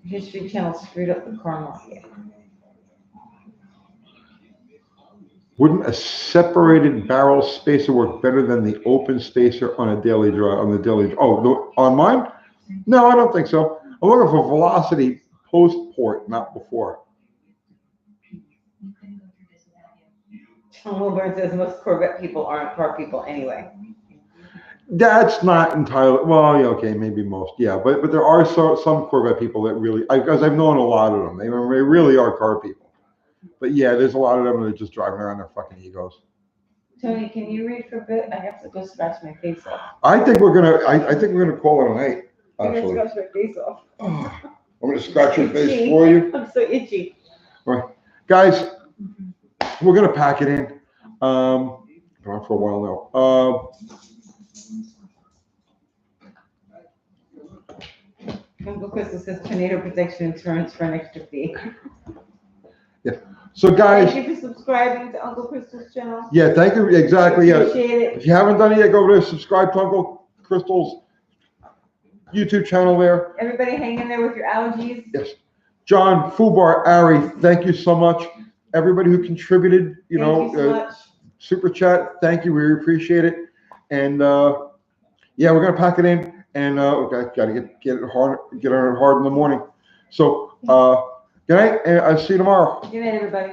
History Channel screwed up the car market. Wouldn't a separated barrel spacer work better than the open spacer on a daily drive? On mine? No, I don't think so. I'm looking for velocity post port, not before. John Wilburn says most Corvette people aren't car people anyway. That's not entirely, well, yeah, okay, maybe most, yeah, but there are some Corvette people that really, because I've known a lot of them, they really are car people. But yeah, there's a lot of them that are just driving around their fucking egos. Tony, can you read for a bit? I have to go scratch my face off. I think we're gonna call it a night. I'm gonna Actually, scratch my face off. I'm gonna scratch your face for you. I'm so itchy. All right, guys, we're gonna pack it in. Been on for a while now. Uncle Crystal says tornado protection insurance for an extra fee. Yeah. So guys, thank you for subscribing to Uncle Crystal's channel. Yeah, thank you. Exactly. Yeah. Appreciate it. If you haven't done it yet, go over there, subscribe to Uncle Crystal's YouTube channel there. Everybody hang in there with your allergies. Yes. John, Fubar, Ari, thank you so much. Everybody who contributed, Thank you so much. Super chat, thank you. We appreciate it. And yeah, we're gonna pack it in, and okay, gotta get it hard in the morning. So good night, and I'll see you tomorrow. Good night, everybody.